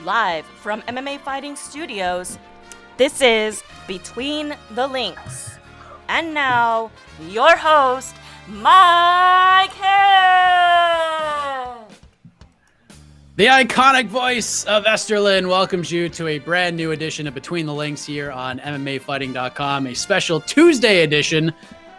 live from MMA Fighting Studios. This is Between the Links. And now, your host, Mike Head. The iconic voice of Esterlin welcomes you to a brand new edition of Between the Links here on MMAfighting.com, a special Tuesday edition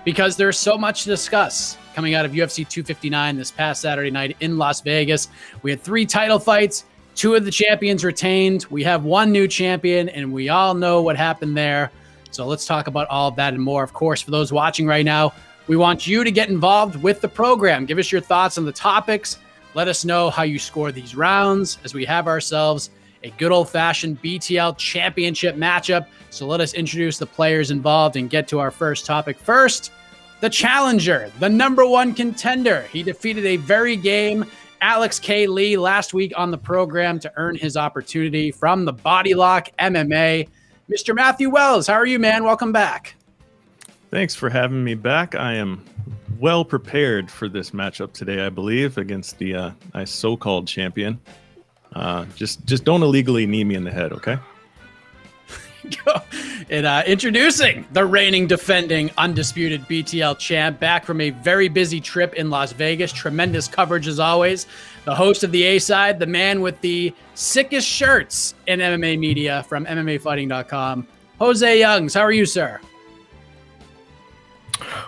because there's so much to discuss coming out of UFC 259 this past Saturday night in Las Vegas. We had 3 title fights, 2 of the champions retained. We have 1 new champion, and we all know what happened there. So let's talk about all of that and more. Of course, for those watching right now, we want you to get involved with the program. Give us your thoughts on the topics. Let us know how you score these rounds as we have ourselves a good old-fashioned BTL championship matchup. So let us introduce the players involved and get to our first topic. First, the challenger, the number 1 contender. He defeated a very game Alex K. Lee last week on the program to earn his opportunity from the Body Lock MMA. Mr. Matthew Wells, how are you, man? Welcome back. Thanks for having me back. I am well prepared for this matchup today, I believe, against the so-called champion. Just don't illegally knee me in the head, okay? And introducing the reigning, defending, undisputed BTL champ, back from a very busy trip in Las Vegas. Tremendous coverage as always. The host of the A-Side, the man with the sickest shirts in MMA media from MMAfighting.com, Jose Youngs. How are you, sir?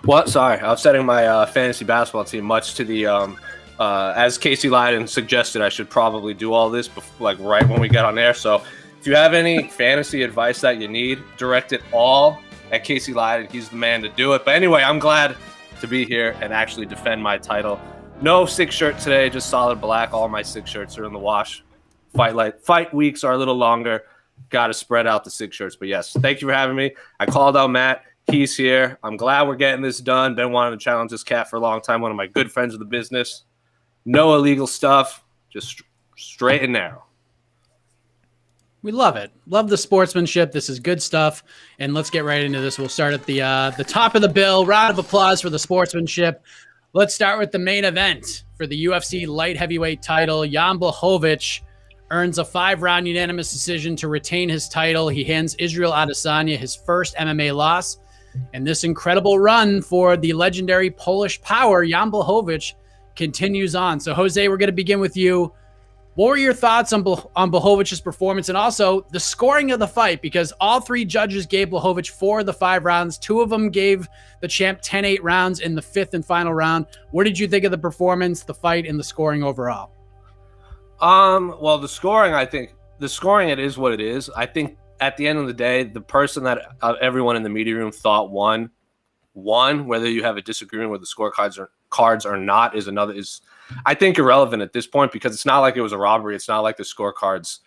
What? Sorry, I was setting my fantasy basketball team, much to the as Casey Leiden suggested, I should probably do all this before, right when we get on air. So if you have any fantasy advice that you need, direct it all at Casey Leiden. He's the man to do it. But anyway, I'm glad to be here and actually defend my title. No 6 shirt today, just solid black. All my 6 shirts are in the wash. Fight weeks are a little longer. Got to spread out the 6 shirts. But yes, thank you for having me. I called out Matt. He's here. I'm glad we're getting this done. Been wanting to challenge this cat for a long time. One of my good friends of the business. No illegal stuff. Just straight and narrow. We love it. Love the sportsmanship. This is good stuff. And let's get right into this. We'll start at the top of the bill. Round of applause for the sportsmanship. Let's start with the main event for the UFC light heavyweight title. Yan Blachowicz earns a 5-round unanimous decision to retain his title. He hands Israel Adesanya his first MMA loss. And this incredible run for the legendary Polish power, Yan Blachowicz, continues on. So, Jose, we're going to begin with you. What were your thoughts on Blachowicz's performance and also the scoring of the fight? Because all 3 judges gave Blachowicz 4 of the 5 rounds. 2 of them gave the champ 10-8 rounds in the 5th and final round. What did you think of the performance, the fight, and the scoring overall? Well, the scoring, it is what it is. I think at the end of the day, the person that everyone in the media room thought won, whether you have a disagreement with the scorecards or not is I think irrelevant at this point, because it's not like it was a robbery. It's not like the scorecards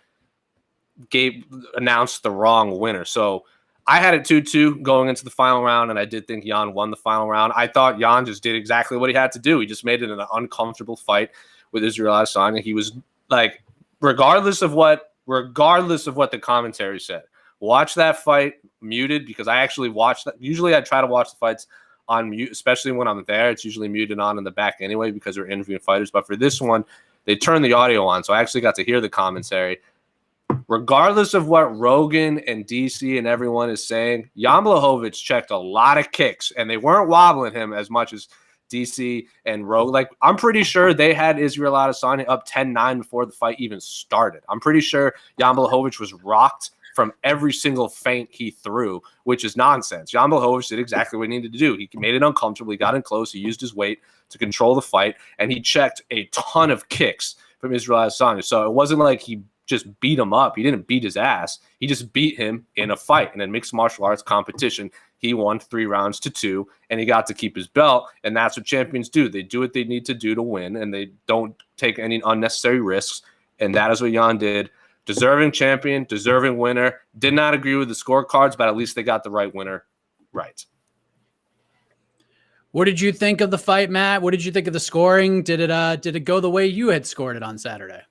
announced the wrong winner. So I had it 2-2 going into the final round, and I did think Yan won the final round. I thought Yan just did exactly what he had to do. He just made it an uncomfortable fight with Israel Adesanya. He was like, regardless of what the commentary said, watch that fight muted, because I actually watched that. Usually I try to watch the fights on mute, especially when I'm there. It's usually muted on in the back anyway, because we're interviewing fighters. But for this one, they turned the audio on, so I actually got to hear the commentary. Regardless of what Rogan and DC and everyone is saying, Yan Blachowicz checked a lot of kicks, and they weren't wobbling him as much as DC and Rogan. Like, I'm pretty sure they had Israel Adesanya up 10-9 before the fight even started. I'm pretty sure Yan Blachowicz was rocked from every single feint he threw, which is nonsense. Yan Blachowicz did exactly what he needed to do. He made it uncomfortable. He got in close. He used his weight to control the fight, and he checked a ton of kicks from Israel Adesanya. So it wasn't like he just beat him up. He didn't beat his ass. He just beat him in a fight. And in mixed martial arts competition, he won 3 rounds to 2, and he got to keep his belt. And that's what champions do. They do what they need to do to win, and they don't take any unnecessary risks. And that is what Yan did. Deserving champion, deserving winner. Did not agree with the scorecards, but at least they got the right winner right. What did you think of the fight, Matt? What did you think of the scoring? Did it go the way you had scored it on Saturday?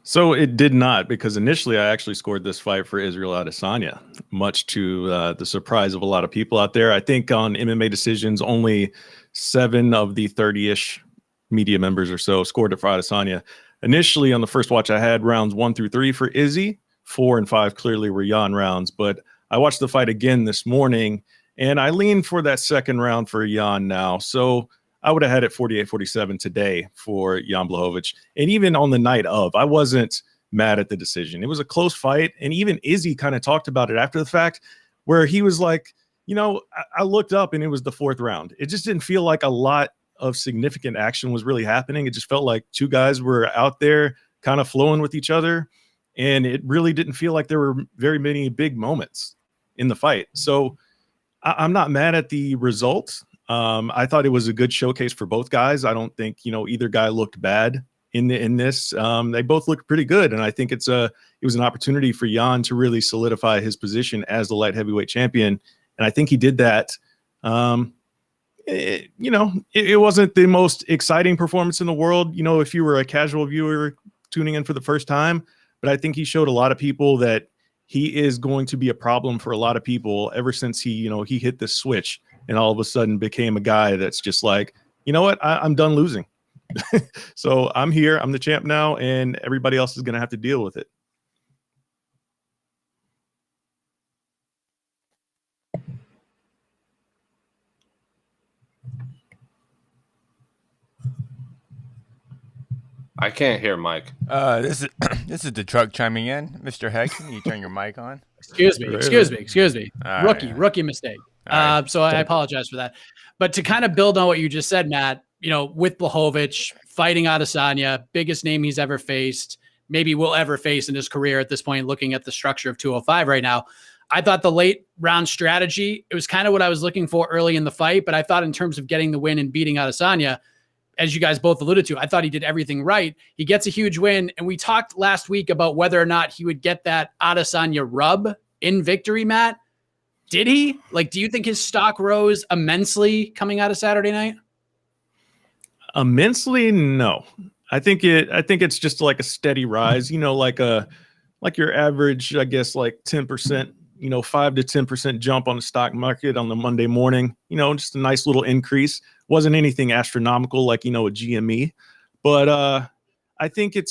So it did not, because initially I actually scored this fight for Israel Adesanya, much to the surprise of a lot of people out there. I think on MMA Decisions, only 7 of the 30-ish media members or so scored it for Adesanya. initially on the first watch, I had rounds 1 through 3 for Izzy. 4 and 5 clearly were Yan rounds, but I watched the fight again this morning, and I lean for that second round for Yan now. So I would have had it 48-47 today for Jan Blachowicz. And even on the night of, I wasn't mad at the decision. It was a close fight, and even Izzy kind of talked about it after the fact, where he was like, I looked up and it was the 4th round. It just didn't feel like a lot of significant action was really happening. It just felt like two guys were out there kind of flowing with each other, and it really didn't feel like there were very many big moments in the fight. So I'm not mad at the result. I thought it was a good showcase for both guys. I don't think, either guy looked bad in this. They both looked pretty good, and I think it was an opportunity for Yan to really solidify his position as the light heavyweight champion, and I think he did that. It wasn't the most exciting performance in the world, if you were a casual viewer tuning in for the first time, but I think he showed a lot of people that he is going to be a problem for a lot of people ever since he hit the switch and all of a sudden became a guy that's just like, you know what, I'm done losing. So I'm here, I'm the champ now, and everybody else is going to have to deal with it. I can't hear Mike. This is the truck chiming in. Mr. Heck, can you turn your mic on? Excuse me. All Rookie mistake. Right. So I apologize for that. But to kind of build on what you just said, Matt, with Blachowicz fighting Adesanya, biggest name he's ever faced, maybe will ever face in his career at this point, looking at the structure of 205 right now. I thought the late round strategy, it was kind of what I was looking for early in the fight, but I thought in terms of getting the win and beating Adesanya, as you guys both alluded to, I thought he did everything right. He gets a huge win. And we talked last week about whether or not he would get that Adesanya rub in victory, Matt. Did he? Do you think his stock rose immensely coming out of Saturday night? Immensely? No. I think it's just like a steady rise, like your average, I guess, 10%, 5 to 10% jump on the stock market on the Monday morning, just a nice little increase. Wasn't anything astronomical like, a GME, but I think it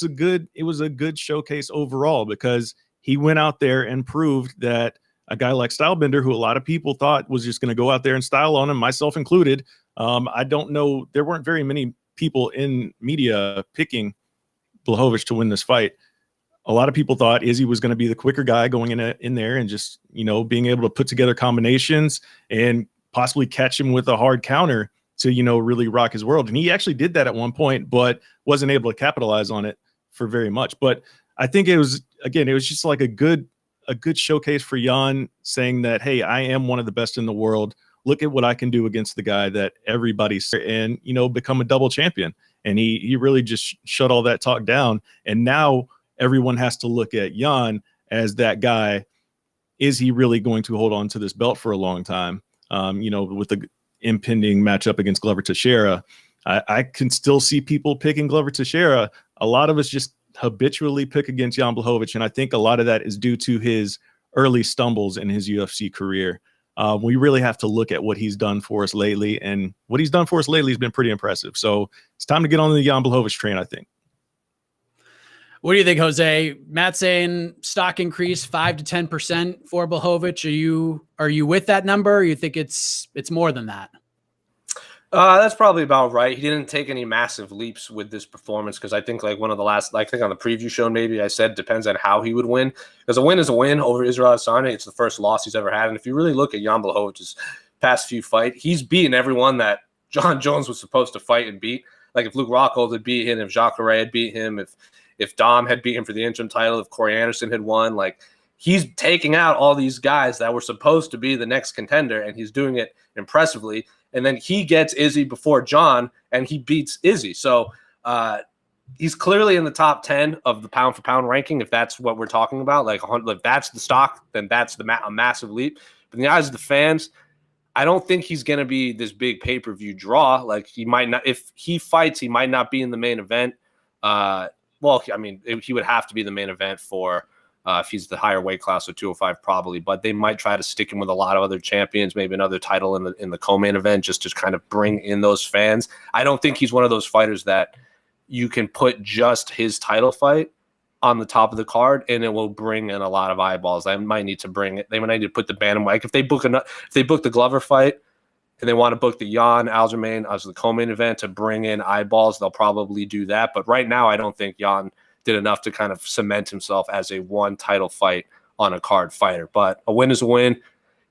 was a good showcase overall, because he went out there and proved that a guy like Stylebender, who a lot of people thought was just going to go out there and style on him, myself included. I don't know. There weren't very many people in media picking Blachowicz to win this fight. A lot of people thought Izzy was going to be the quicker guy going in there and just, being able to put together combinations and possibly catch him with a hard counter to, really rock his world. And he actually did that at one point, but wasn't able to capitalize on it for very much. But I think it was just like a good showcase for Yan, saying that, hey, I am one of the best in the world. Look at what I can do against the guy that everybody's, and, become a double champion. And he really just shut all that talk down. And now everyone has to look at Yan as that guy. Is he really going to hold on to this belt for a long time? With the impending matchup against Glover Teixeira, I can still see people picking Glover Teixeira. A lot of us just habitually pick against Jan Blachowicz, and I think a lot of that is due to his early stumbles in his UFC career. We really have to look at what he's done for us lately, and what he's done for us lately has been pretty impressive. So it's time to get on the Jan Blachowicz train, I think. What do you think, Jose? Matt saying stock increase 5 to 10% for Blachowicz. Are you with that number, or you think it's more than that? That's probably about right. He didn't take any massive leaps with this performance, because I think one of the last, I think on the preview show, maybe I said depends on how he would win, because a win is a win over Israel Adesanya. It's the first loss he's ever had. And if you really look at Jan Blachowicz's past few fights, he's beaten everyone that John Jones was supposed to fight and beat. Like if Luke Rockhold had beat him, if Jacare had beat him, if Dom had beat him for the interim title, if Corey Anderson had won, he's taking out all these guys that were supposed to be the next contender, and he's doing it impressively. And then he gets Izzy before John, and he beats Izzy. So he's clearly in the top 10 of the pound for pound ranking, if that's what we're talking about. If that's the stock, then that's a massive leap. But in the eyes of the fans, I don't think he's going to be this big pay-per-view draw. He might not. If he fights, he might not be in the main event. He would have to be the main event for if he's the higher weight class of 205 probably, but they might try to stick him with a lot of other champions, maybe another title in the co-main event, just to kind of bring in those fans. I don't think he's one of those fighters that you can put just his title fight on the top of the card, and it will bring in a lot of eyeballs. They might need to put the Bantamweight. If they book the Glover fight and they want to book the Yan Aljamain as the co-main event to bring in eyeballs, they'll probably do that. But right now, I don't think Yan did enough to kind of cement himself as a one title fight on a card fighter. But a win is a win.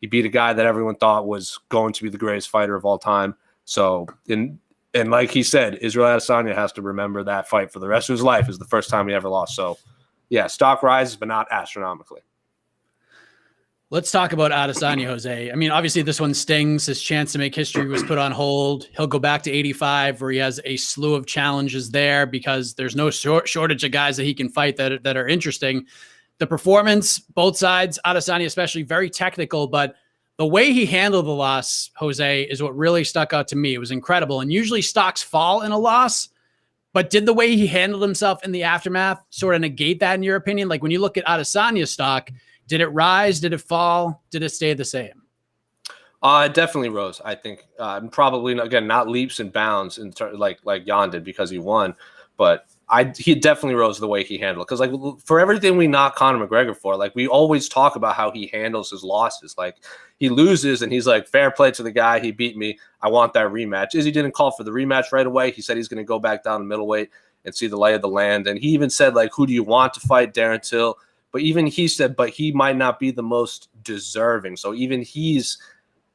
He beat a guy that everyone thought was going to be the greatest fighter of all time. So, and like he said, Israel Adesanya has to remember that fight for the rest of his life. Is the first time he ever lost. So, yeah, stock rises, but not astronomically. Let's talk about Adesanya, Jose. I mean, obviously this one stings. His chance to make history was put on hold. He'll go back to 85 where he has a slew of challenges there because there's no shortage of guys that he can fight that are interesting. The performance, both sides, Adesanya especially, very technical, but the way he handled the loss, Jose, is what really stuck out to me. It was incredible. And usually stocks fall in a loss, but did the way he handled himself in the aftermath sort of negate that in your opinion? Like when you look at Adesanya's stock, did it rise? Did it fall? Did it stay the same? It definitely rose. I think probably again not leaps and bounds like Yan did because he won, but he definitely rose the way he handled. Because like for everything we knock Conor McGregor for, like we always talk about how he handles his losses. Like he loses and he's like, fair play to the guy, he beat me. I want that rematch. Izzy didn't call for the rematch right away. He said he's going to go back down to middleweight and see the lay of the land. And he even said like, who do you want to fight, Darren Till? But even he said, but he might not be the most deserving. So even he's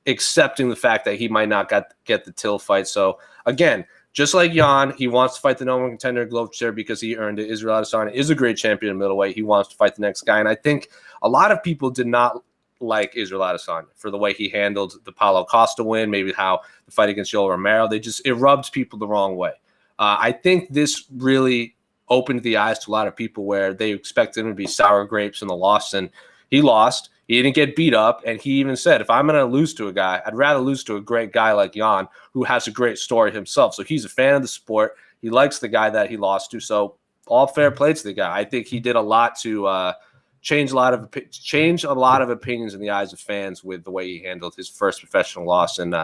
accepting the fact that he might not get the Till fight. So again, just like Yan, he wants to fight the number one contender glove chair because he earned it. Israel Adesanya is a great champion in middleweight. He wants to fight the next guy. And I think a lot of people did not like Israel Adesanya for the way he handled the Paulo Costa win, maybe how the fight against Yoel Romero. It rubs people the wrong way. I think this really opened the eyes to a lot of people where they expected him to be sour grapes in the loss, and he lost. He didn't get beat up, and he even said, if I'm going to lose to a guy, I'd rather lose to a great guy like Yan, who has a great story himself. So he's a fan of the sport. He likes the guy that he lost to. So all fair play to the guy. I think he did a lot to change a lot of opinions in the eyes of fans with the way he handled his first professional loss, and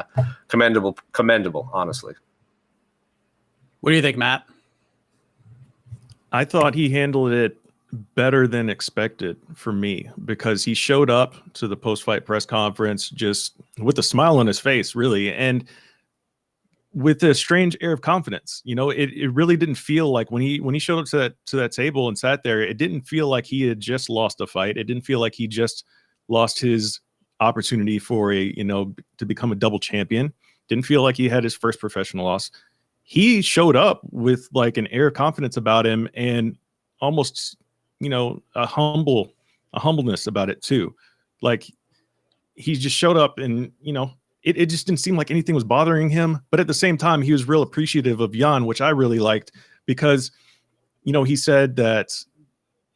commendable, honestly. What do you think, Matt? I thought he handled it better than expected for me because he showed up to the post-fight press conference just with a smile on his face, really, and with a strange air of confidence. You know, it really didn't feel like when he showed up to that table and sat there, it didn't feel like he had just lost a fight. It didn't feel like he just lost his opportunity for to become a double champion. Didn't feel like he had his first professional loss. He showed up with like an air of confidence about him and almost, a humbleness about it too. Like he just showed up and, it just didn't seem like anything was bothering him. But at the same time, he was real appreciative of Yan, which I really liked because, he said that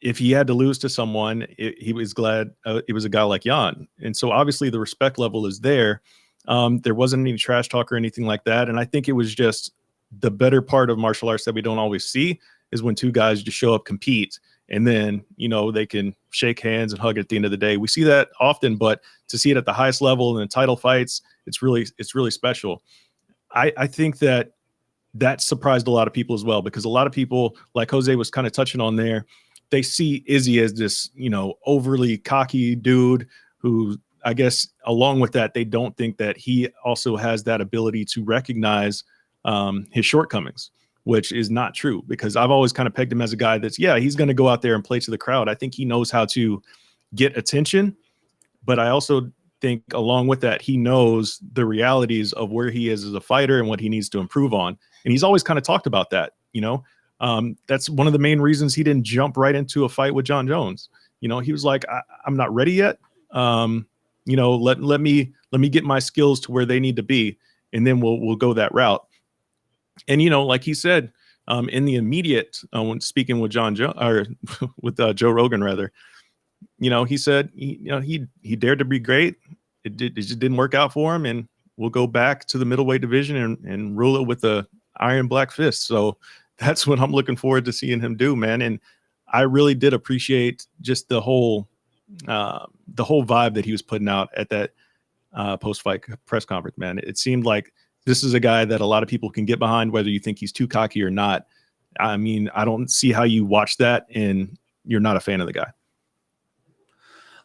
if he had to lose to someone, he was glad it was a guy like Yan. And so obviously the respect level is there. There wasn't any trash talk or anything like that. And I think it was just the better part of martial arts that we don't always see is when two guys just show up, compete, and then, they can shake hands and hug at the end of the day. We see that often, but to see it at the highest level in the title fights, it's really special. I think that surprised a lot of people as well, because a lot of people, like Jose was kind of touching on there, they see Izzy as this, overly cocky dude who, I guess, along with that, they don't think that he also has that ability to recognize his shortcomings, which is not true, because I've always kind of pegged him as a guy that's, he's going to go out there and play to the crowd. I think he knows how to get attention, but I also think along with that, he knows the realities of where he is as a fighter and what he needs to improve on. And he's always kind of talked about that, that's one of the main reasons he didn't jump right into a fight with John Jones. He was like, I'm not ready yet. Let me get my skills to where they need to be, and then we'll go that route. And, like he said, in the immediate, when speaking with with Joe Rogan, rather, he said, he dared to be great. It just didn't work out for him. And we'll go back to the middleweight division and rule it with a iron black fist. So that's what I'm looking forward to seeing him do, man. And I really did appreciate just the whole vibe that he was putting out at that post-fight press conference, man. It seemed like this is a guy that a lot of people can get behind, whether you think he's too cocky or not. I mean, I don't see how you watch that and you're not a fan of the guy.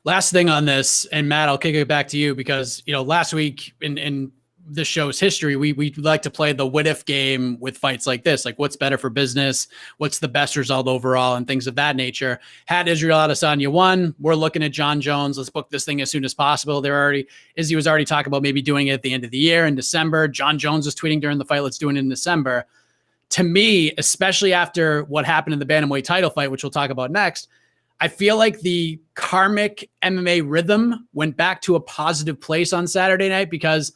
Last thing on this, and Matt, I'll kick it back to you because, last week in the show's history, we like to play the what if game with fights like this, like what's better for business, what's the best result overall, and things of that nature. Had Israel Adesanya won, we're looking at John Jones. Let's book this thing as soon as possible. Izzy was already talking about maybe doing it at the end of the year in December. John Jones was tweeting during the fight, let's do it in December. To me, especially after what happened in the Bantamweight title fight, which we'll talk about next, I feel like the karmic MMA rhythm went back to a positive place on Saturday night because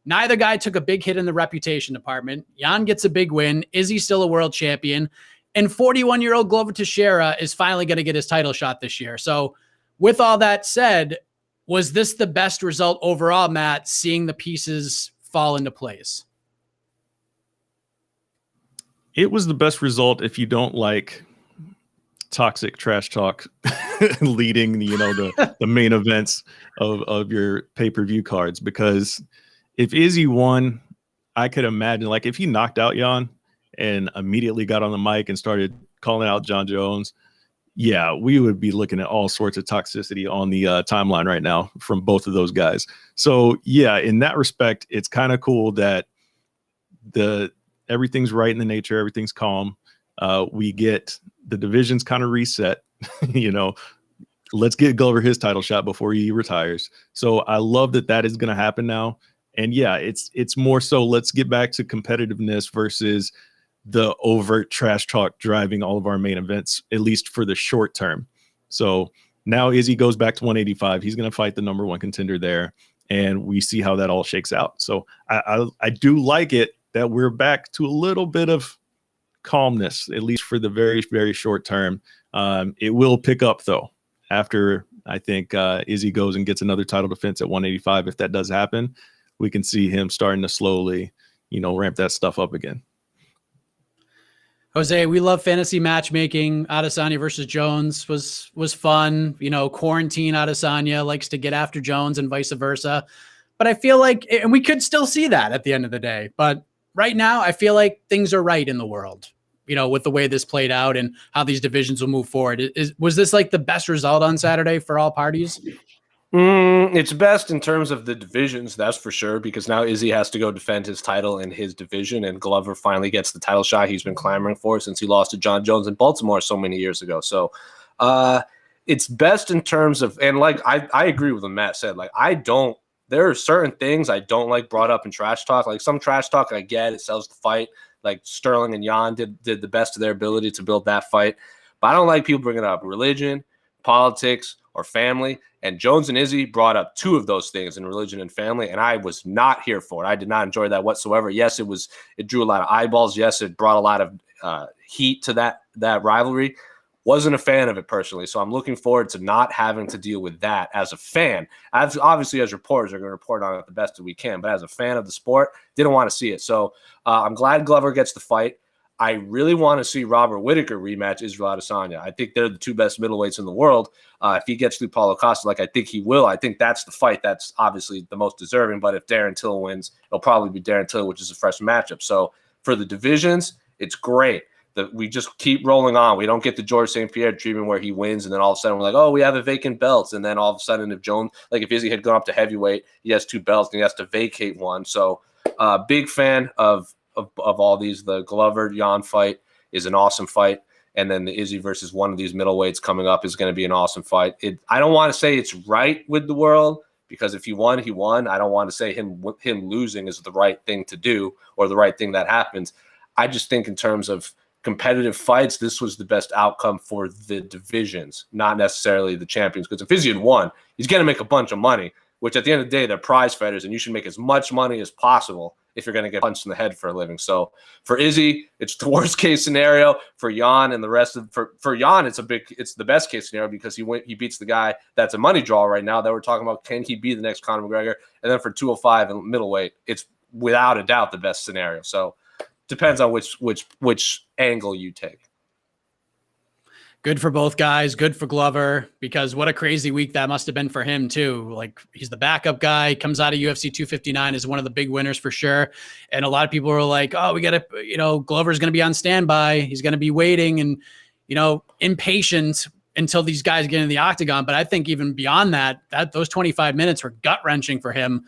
neither guy took a big hit in the reputation department. Yan gets a big win. Izzy's still a world champion. And 41-year-old Glover Teixeira is finally going to get his title shot this year. So with all that said, was this the best result overall, Matt, seeing the pieces fall into place? It was the best result if you don't like toxic trash talk leading, the main events of your pay-per-view cards. Because if Izzy won, I could imagine, like, if he knocked out Yan and immediately got on the mic and started calling out John Jones, yeah, we would be looking at all sorts of toxicity on the timeline right now from both of those guys. So yeah, in that respect, it's kind of cool that everything's right in the nature, everything's calm. We get the divisions kind of reset, let's get Glover his title shot before he retires. So I love that is going to happen now. And yeah, it's more so let's get back to competitiveness versus the overt trash talk driving all of our main events, at least for the short term. So now Izzy goes back to 185. He's going to fight the number one contender there. And we see how that all shakes out. So I do like it that we're back to a little bit of calmness, at least for the very, very short term. It will pick up though after I think Izzy goes and gets another title defense at 185. If that does happen, we can see him starting to slowly, ramp that stuff up again. Jose, we love fantasy matchmaking. Adesanya versus Jones was fun. Quarantine Adesanya likes to get after Jones and vice versa. But I feel like, and we could still see that at the end of the day. But right now, I feel like things are right in the world, with the way this played out and how these divisions will move forward. Was this like the best result on Saturday for all parties? It's best in terms of the divisions, that's for sure, because now Izzy has to go defend his title in his division, and Glover finally gets the title shot he's been clamoring for since he lost to John Jones in Baltimore so many years ago. So it's best in terms of, and like I agree with what Matt said. Like there are certain things I don't like brought up in trash talk. Like some trash talk I get, it sells the fight. Like Sterling and Yan did the best of their ability to build that fight. But I don't like people bringing up religion, politics, or family. And Jones and Izzy brought up two of those things in religion and family, and I was not here for it. I did not enjoy that whatsoever. Yes, it drew a lot of eyeballs. Yes, it brought a lot of heat to that rivalry. Wasn't a fan of it personally, so I'm looking forward to not having to deal with that as a fan. Obviously, as reporters, are going to report on it the best that we can, but as a fan of the sport, didn't want to see it. So I'm glad Glover gets the fight. I really want to see Robert Whittaker rematch Israel Adesanya. I think they're the two best middleweights in the world. If he gets through Paulo Costa, like I think he will, I think that's the fight that's obviously the most deserving. But if Darren Till wins, it'll probably be Darren Till, which is a fresh matchup. So for the divisions, it's great that we just keep rolling on. We don't get the George St. Pierre treatment where he wins and then all of a sudden we're like, oh, we have a vacant belt. And then all of a sudden if Izzy had gone up to heavyweight, he has two belts and he has to vacate one. So big fan of all these. The Glover Yan fight is an awesome fight, and then the Izzy versus one of these middleweights coming up is going to be an awesome fight. I don't want to say it's right with the world, because if he won, he won. I don't want to say him losing is the right thing to do or the right thing that happens. I just think in terms of competitive fights, this was the best outcome for the divisions, not necessarily the champions. Because if Izzy had won, he's going to make a bunch of money, which at the end of the day, they're prize fighters, and you should make as much money as possible if you're going to get punched in the head for a living. So for Izzy, it's the worst case scenario. For Yan and the rest of for Yan, it's the best case scenario because he beats the guy that's a money draw right now that we're talking about. Can he be the next Conor McGregor? And then for 205 and middleweight, it's without a doubt the best scenario. So depends on which angle you take. Good for both guys. Good for Glover, because what a crazy week that must have been for him too. Like, he's the backup guy, comes out of UFC 259 as one of the big winners for sure. And a lot of people were like, oh, we got to, Glover's going to be on standby. He's going to be waiting and, impatient until these guys get in the octagon. But I think even beyond that those 25 minutes were gut wrenching for him.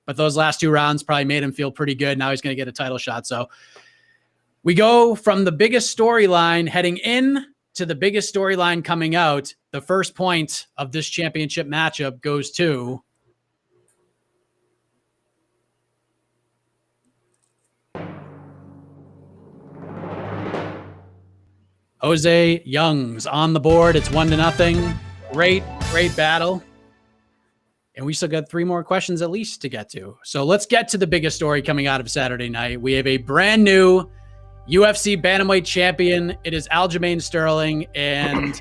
But those last 2 rounds probably made him feel pretty good. Now he's going to get a title shot. So we go from the biggest storyline heading in to the biggest storyline coming out. The first point of this championship matchup goes to Jose Young's on the board. It's 1-0. Great battle. And we still got 3 more questions at least to get to. So let's get to the biggest story coming out of Saturday night. We have a brand new UFC Bantamweight champion. It is Aljamain Sterling, and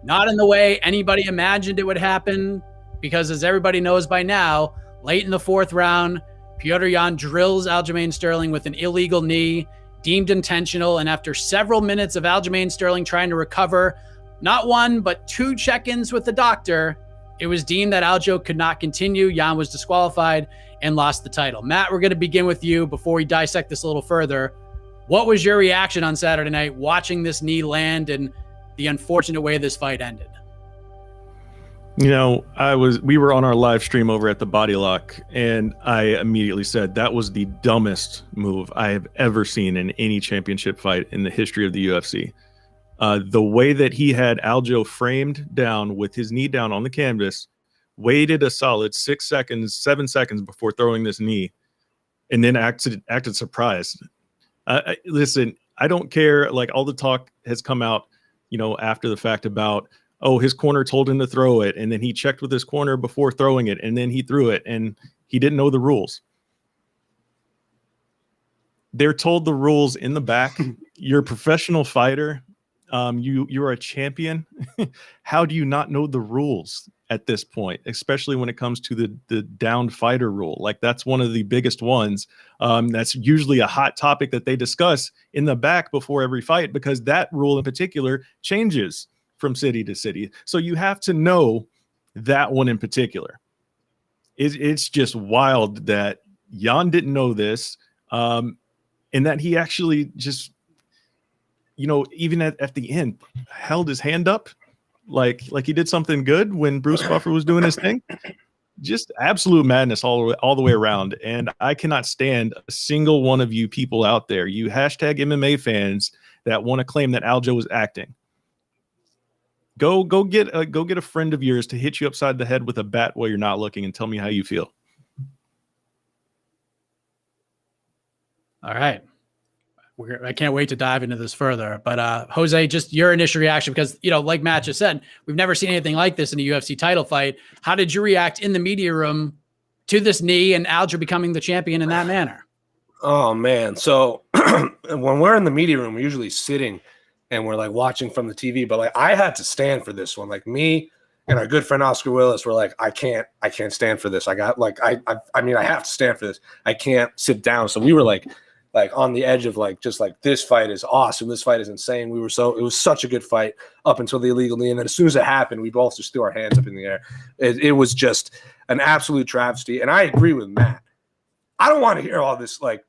not in the way anybody imagined it would happen, because as everybody knows by now, late in the 4th round, Petr Yan drills Aljamain Sterling with an illegal knee, deemed intentional, and after several minutes of Aljamain Sterling trying to recover, not 1, but 2 check-ins with the doctor, it was deemed that Aljo could not continue. Yan was disqualified and lost the title. Matt, we're going to begin with you before we dissect this a little further. What was your reaction on Saturday night watching this knee land and the unfortunate way this fight ended? We were on our live stream over at the Body Lock, and I immediately said that was the dumbest move I have ever seen in any championship fight in the history of the UFC. The way that he had Aljo framed down with his knee down on the canvas, waited a solid 7 seconds before throwing this knee, and then acted surprised. Listen, I don't care. Like, all the talk has come out, after the fact about, oh, his corner told him to throw it, and then he checked with his corner before throwing it, and then he threw it, and he didn't know the rules. They're told the rules in the back. You're a professional fighter. You're a champion. How do you not know the rules at this point, especially when it comes to the downed fighter rule? Like, that's one of the biggest ones. That's usually a hot topic that they discuss in the back before every fight, because that rule in particular changes from city to city. So you have to know that one in particular. It's just wild that Yan didn't know this, and that he actually just, even at the end, held his hand up like he did something good when Bruce Buffer was doing his thing. Just absolute madness all the way around. And I cannot stand a single one of you people out there, you hashtag MMA fans, that want to claim that Aljo was acting. Go get a friend of yours to hit you upside the head with a bat while you're not looking, and tell me how you feel. All right. I can't wait to dive into this further. But Jose, just your initial reaction, because, like Matt just said, we've never seen anything like this in a UFC title fight. How did you react in the media room to this knee and Aljo becoming the champion in that manner? Oh, man. So when we're in the media room, we're usually sitting and we're like watching from the TV. But like, I had to stand for this one. Like, me and our good friend Oscar Willis were like, I can't stand for this. I got like, I have to stand for this. I can't sit down. So we were like on the edge of this fight is awesome. This fight is insane. It was such a good fight up until the illegal knee. And then as soon as it happened, we both just threw our hands up in the air. It was just an absolute travesty. And I agree with Matt. I don't want to hear all this, like,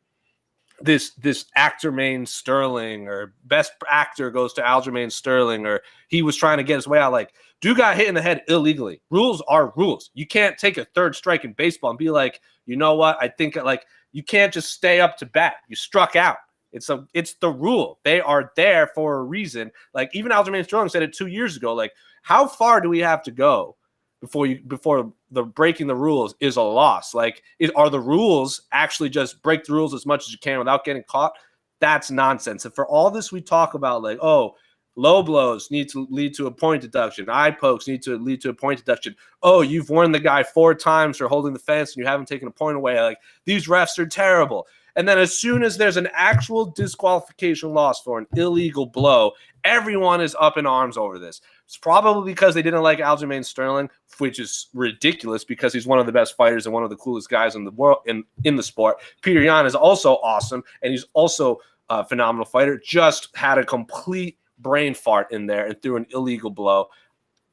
this Aljamain Sterling, or best actor goes to Aljamain Sterling, or he was trying to get his way out. Like, dude got hit in the head illegally. Rules are rules. You can't take a third strike in baseball and be like, you know what? I think, like, you can't just stay up to bat. You struck out. It's the rule. They are there for a reason. Like, even Aljamain Sterling said it 2 years ago. Like, how far do we have to go before the breaking the rules is a loss? Like, are the rules actually just break the rules as much as you can without getting caught? That's nonsense. And for all this we talk about, like, oh, low blows need to lead to a point deduction. Eye pokes need to lead to a point deduction. Oh, you've warned the guy 4 times for holding the fence and you haven't taken a point away. Like, these refs are terrible. And then as soon as there's an actual disqualification loss for an illegal blow, everyone is up in arms over this. It's probably because they didn't like Aljamain Sterling, which is ridiculous because he's one of the best fighters and one of the coolest guys in the world in the sport. Petr Yan is also awesome, and he's also a phenomenal fighter. Just had a complete brain fart in there and threw an illegal blow.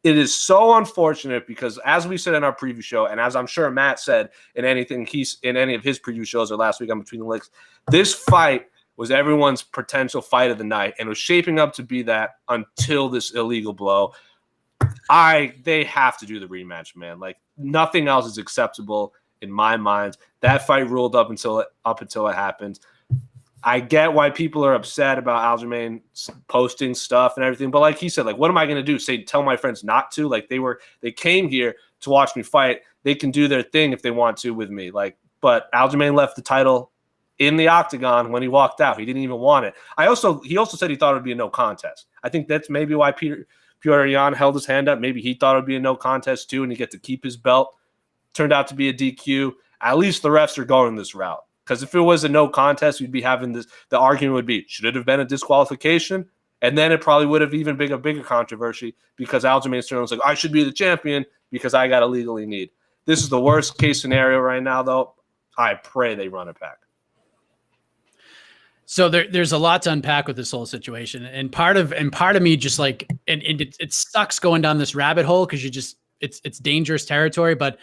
It is so unfortunate because, as we said in our preview show, and as I'm sure Matt said in any of his preview shows or last week on Between the Links, this fight was everyone's potential fight of the night, and it was shaping up to be that until this illegal blow. They have to do the rematch, man. Like, nothing else is acceptable in my mind. That fight ruled up until it happened. I get why people are upset about Aljamain posting stuff and everything, but like he said, like, what am I going to do? Tell my friends not to? Like, they came here to watch me fight. They can do their thing if they want to with me. Like, but Aljamain left the title in the octagon when he walked out. He didn't even want it. He also said he thought it would be a no contest. I think that's maybe why Petr Yan held his hand up. Maybe he thought it would be a no contest too, and he get to keep his belt. Turned out to be a DQ. At least the refs are going this route. Because if it was a no contest, we'd be having this. The argument would be, should it have been a disqualification? And then it probably would have even been a bigger controversy because Aljamain Sterling was like, I should be the champion because I got a legally need. This is the worst case scenario right now, though. I pray they run it back. So there's a lot to unpack with this whole situation, and part of me just like, and it sucks going down this rabbit hole because it's dangerous territory. But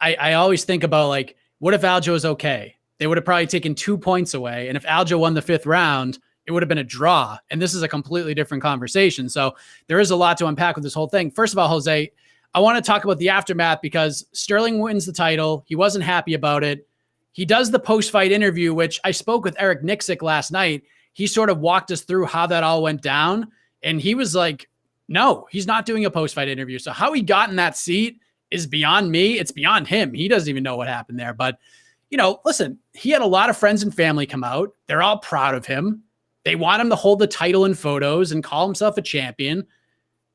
I always think about, like, what if Aljo is okay? They would have probably taken 2 points away. And if Aljo won the 5th round, it would have been a draw. And this is a completely different conversation. So there is a lot to unpack with this whole thing. First of all, Jose, I want to talk about the aftermath because Sterling wins the title. He wasn't happy about it. He does the post-fight interview, which I spoke with Eric Nixick last night. He sort of walked us through how that all went down. And he was like, no, he's not doing a post-fight interview. So how he got in that seat is beyond me. It's beyond him. He doesn't even know what happened there. But listen, he had a lot of friends and family come out. They're all proud of him. They want him to hold the title in photos and call himself a champion.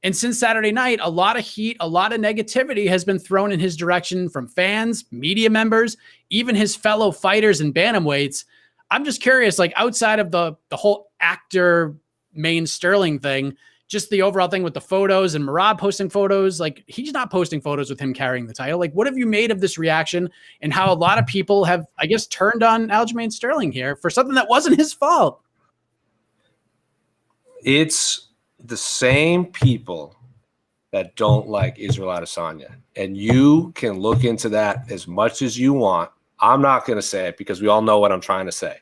And since Saturday night, a lot of heat, a lot of negativity has been thrown in his direction from fans, media members, even his fellow fighters and bantamweights. I'm just curious, like, outside of the whole actor main Sterling thing, just the overall thing with the photos and Merab posting photos, like, he's not posting photos with him carrying the title. Like, what have you made of this reaction and how a lot of people have, I guess, turned on Aljamain Sterling here for something that wasn't his fault? It's the same people that don't like Israel Adesanya. And you can look into that as much as you want. I'm not going to say it because we all know what I'm trying to say.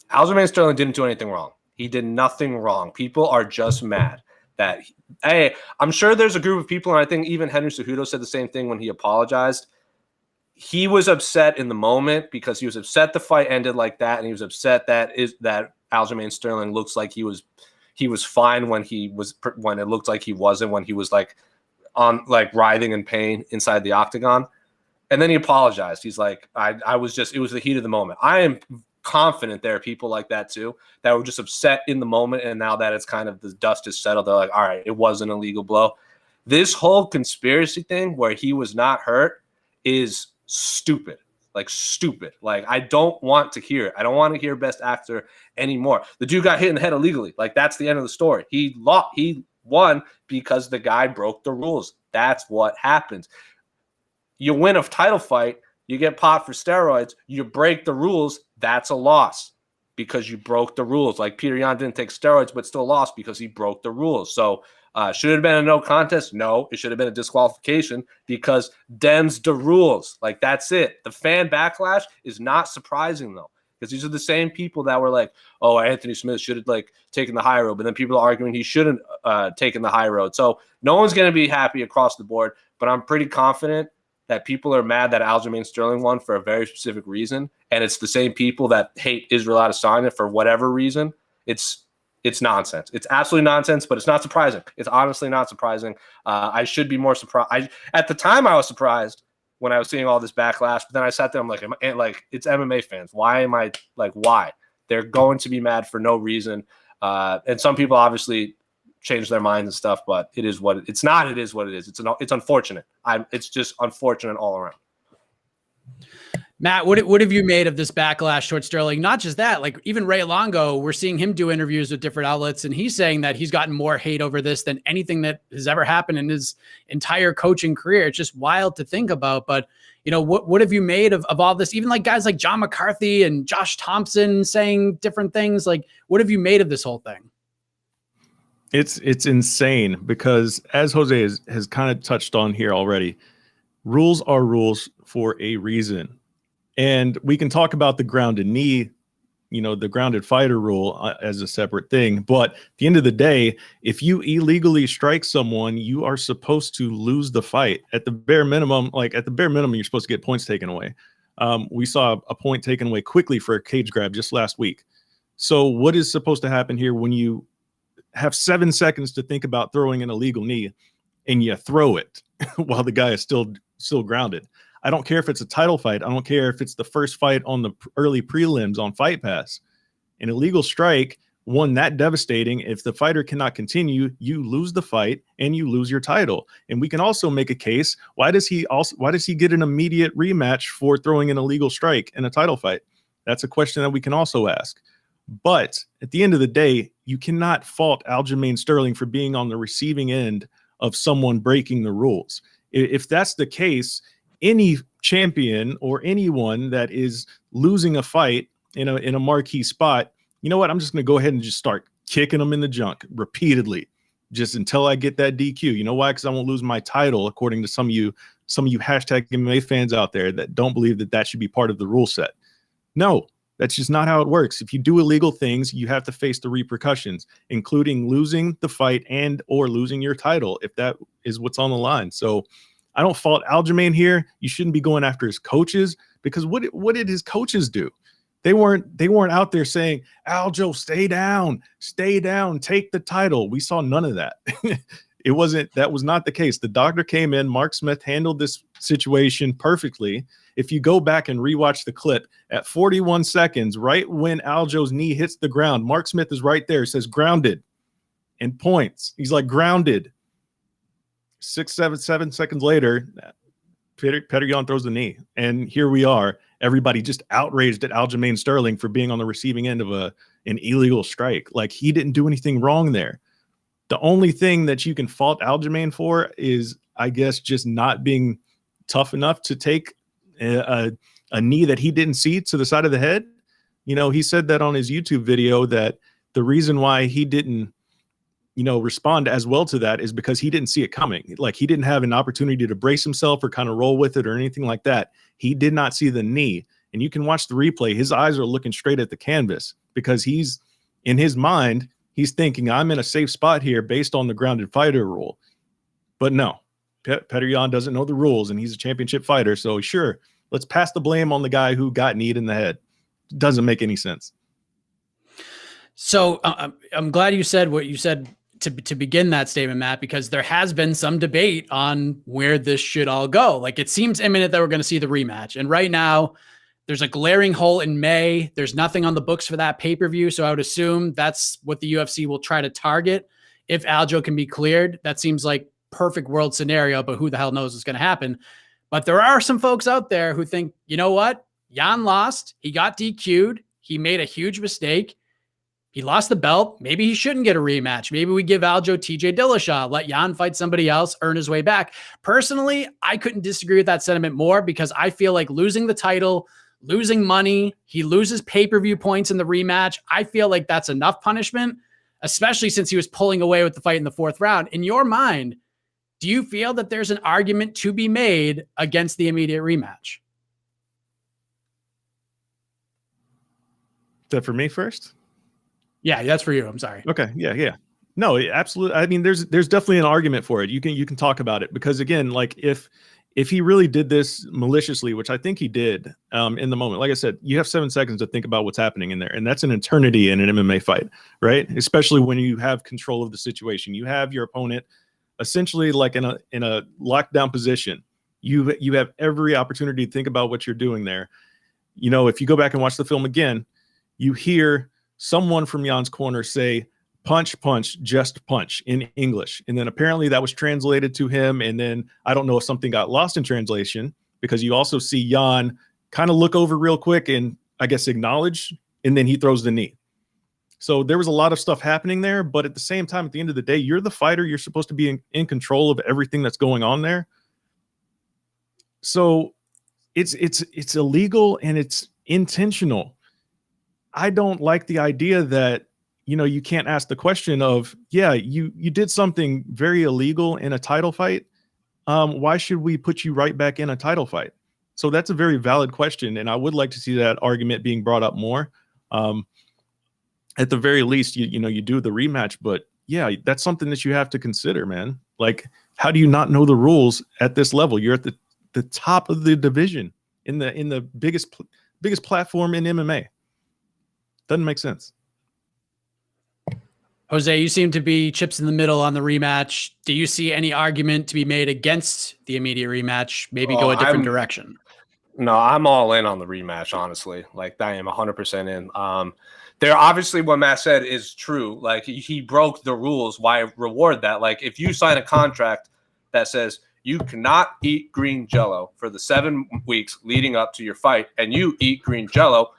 Aljamain Sterling didn't do anything wrong. He did nothing wrong. People are just mad that, hey, I'm sure there's a group of people, and I think even Henry Cejudo said the same thing when he apologized. He was upset in the moment because he was upset the fight ended like that, and he was upset that Aljamain Sterling looks like he was fine when it looked like he wasn't, when he was like writhing in pain inside the octagon. And then he apologized. He's like, it was the heat of the moment. I am confident there are people like that too that were just upset in the moment, and now that it's kind of the dust is settled, they're like, all right, it was an illegal blow. This whole conspiracy thing where he was not hurt is stupid. Like, I don't want to hear it. I don't want to hear Best Actor anymore. The dude got hit in the head illegally. Like, that's the end of the story. He won because the guy broke the rules. That's what happens. You win a title fight, you get popped for steroids, you break the rules, that's a loss because you broke the rules. Like, Petr Yan didn't take steroids, but still lost because he broke the rules. So should it have been a no contest? No, it should have been a disqualification because Dems the rules. Like, that's it. The fan backlash is not surprising, though, because these are the same people that were like, oh, Anthony Smith should have taken the high road, but then people are arguing he shouldn't taken the high road. So no one's going to be happy across the board, but I'm pretty confident that people are mad that Aljamain Sterling won for a very specific reason, and it's the same people that hate Israel Adesanya for whatever reason. It's nonsense. It's absolutely nonsense, but it's not surprising. It's honestly not surprising. I should be more surprised. At the time, I was surprised when I was seeing all this backlash, but then I sat there, I'm like, it's MMA fans. Why am I like, why? They're going to be mad for no reason. And some people obviously change their minds and stuff, but it is what it is. It's unfortunate. It's just unfortunate all around. Matt, what have you made of this backlash towards Sterling? Not just that, like, even Ray Longo, we're seeing him do interviews with different outlets, and he's saying that he's gotten more hate over this than anything that has ever happened in his entire coaching career. It's just wild to think about. But, what have you made of all this? Even like guys like John McCarthy and Josh Thompson saying different things. Like, what have you made of this whole thing? It's insane because, as Jose has kind of touched on here already, rules are rules for a reason. And we can talk about the grounded knee, the grounded fighter rule as a separate thing. But at the end of the day, if you illegally strike someone, you are supposed to lose the fight. At the bare minimum, you're supposed to get points taken away. We saw a point taken away quickly for a cage grab just last week. So what is supposed to happen here when you have 7 seconds to think about throwing an illegal knee and you throw it while the guy is still grounded? I don't care if it's a title fight. I don't care if it's the first fight on the early prelims on Fight Pass. An illegal strike, one that devastating, if the fighter cannot continue, you lose the fight and you lose your title. And we can also make a case, why does he get an immediate rematch for throwing an illegal strike in a title fight? That's a question that we can also ask. But at the end of the day, you cannot fault Aljamain Sterling for being on the receiving end of someone breaking the rules. If that's the case, any champion or anyone that is losing a fight in a marquee spot, you know what? I'm just going to go ahead and just start kicking them in the junk repeatedly, just until I get that DQ. You know why? Because I won't lose my title, according to some of you hashtag MMA fans out there that don't believe that should be part of the rule set. No. That's just not how it works. If you do illegal things, you have to face the repercussions, including losing the fight and or losing your title, if that is what's on the line. So I don't fault Aljamain here. You shouldn't be going after his coaches, because what did his coaches do? They weren't out there saying, Aljo, stay down, take the title. We saw none of that. That was not the case. The doctor came in, Mark Smith handled this situation perfectly. If you go back and rewatch the clip at 41 seconds, right when Aljo's knee hits the ground, Mark Smith is right there. It says grounded and points. He's like grounded. 7 seconds later, Petr Yan throws the knee. And here we are, everybody just outraged at Aljamain Sterling for being on the receiving end of an illegal strike. Like, he didn't do anything wrong there. The only thing that you can fault Aljamain for is, I guess, just not being tough enough to take a knee that he didn't see to the side of the head. He said that on his YouTube video, that the reason why he didn't, respond as well to that is because he didn't see it coming. Like, he didn't have an opportunity to brace himself or kind of roll with it or anything like that. He did not see the knee. And you can watch the replay. His eyes are looking straight at the canvas because he's, in his mind, he's thinking, I'm in a safe spot here based on the grounded fighter rule. But no, Petr Yan doesn't know the rules, and he's a championship fighter. So sure, let's pass the blame on the guy who got kneed in the head. Doesn't make any sense. So I'm glad you said what you said to begin that statement, Matt, because there has been some debate on where this should all go. Like, it seems imminent that we're going to see the rematch. And right now, there's a glaring hole in May. There's nothing on the books for that pay-per-view. So I would assume that's what the UFC will try to target. If Aljo can be cleared, that seems like perfect world scenario, but who the hell knows what's going to happen. But there are some folks out there who think, you know what? Yan lost. He got DQ'd. He made a huge mistake. He lost the belt. Maybe he shouldn't get a rematch. Maybe we give Aljo TJ Dillashaw, let Yan fight somebody else, earn his way back. Personally, I couldn't disagree with that sentiment more, because I feel like losing the title, losing money, he loses pay-per-view points in the rematch. I feel like that's enough punishment, especially since he was pulling away with the fight in the 4th round. In your mind, do you feel that there's an argument to be made against the immediate rematch? Is that for me first? Yeah, that's for you. I'm sorry. Okay. Yeah. No, absolutely. I mean, there's definitely an argument for it. You can talk about it, because again, like, if he really did this maliciously, which I think he did, in the moment, like I said, you have 7 seconds to think about what's happening in there, and that's an eternity in an MMA fight, right? Especially when you have control of the situation. You have your opponent essentially like in a lockdown position. You have every opportunity to think about what you're doing there. If you go back and watch the film again, you hear someone from Yan's corner say, punch, just punch, in English. And then apparently that was translated to him. And then I don't know if something got lost in translation, because you also see Yan kind of look over real quick and I guess acknowledge, and then he throws the knee. So there was a lot of stuff happening there. But at the same time, at the end of the day, you're the fighter. You're supposed to be in control of everything that's going on there. So it's illegal and it's intentional. I don't like the idea that, you can't ask the question of, yeah, you did something very illegal in a title fight. Why should we put you right back in a title fight? So that's a very valid question, and I would like to see that argument being brought up more. At the very least, you do the rematch, but yeah, that's something that you have to consider, man. Like, how do you not know the rules at this level? You're at the top of the division in the biggest platform in MMA. Doesn't make sense. Jose, you seem to be chips in the middle on the rematch. Do you see any argument to be made against the immediate rematch? Maybe go a different direction? No, I'm all in on the rematch, honestly. Like, I am 100% in. There, obviously, what Matt said is true. Like, he broke the rules. Why reward that? Like, if you sign a contract that says you cannot eat green Jell-O for the 7 weeks leading up to your fight, and you eat green Jell-O,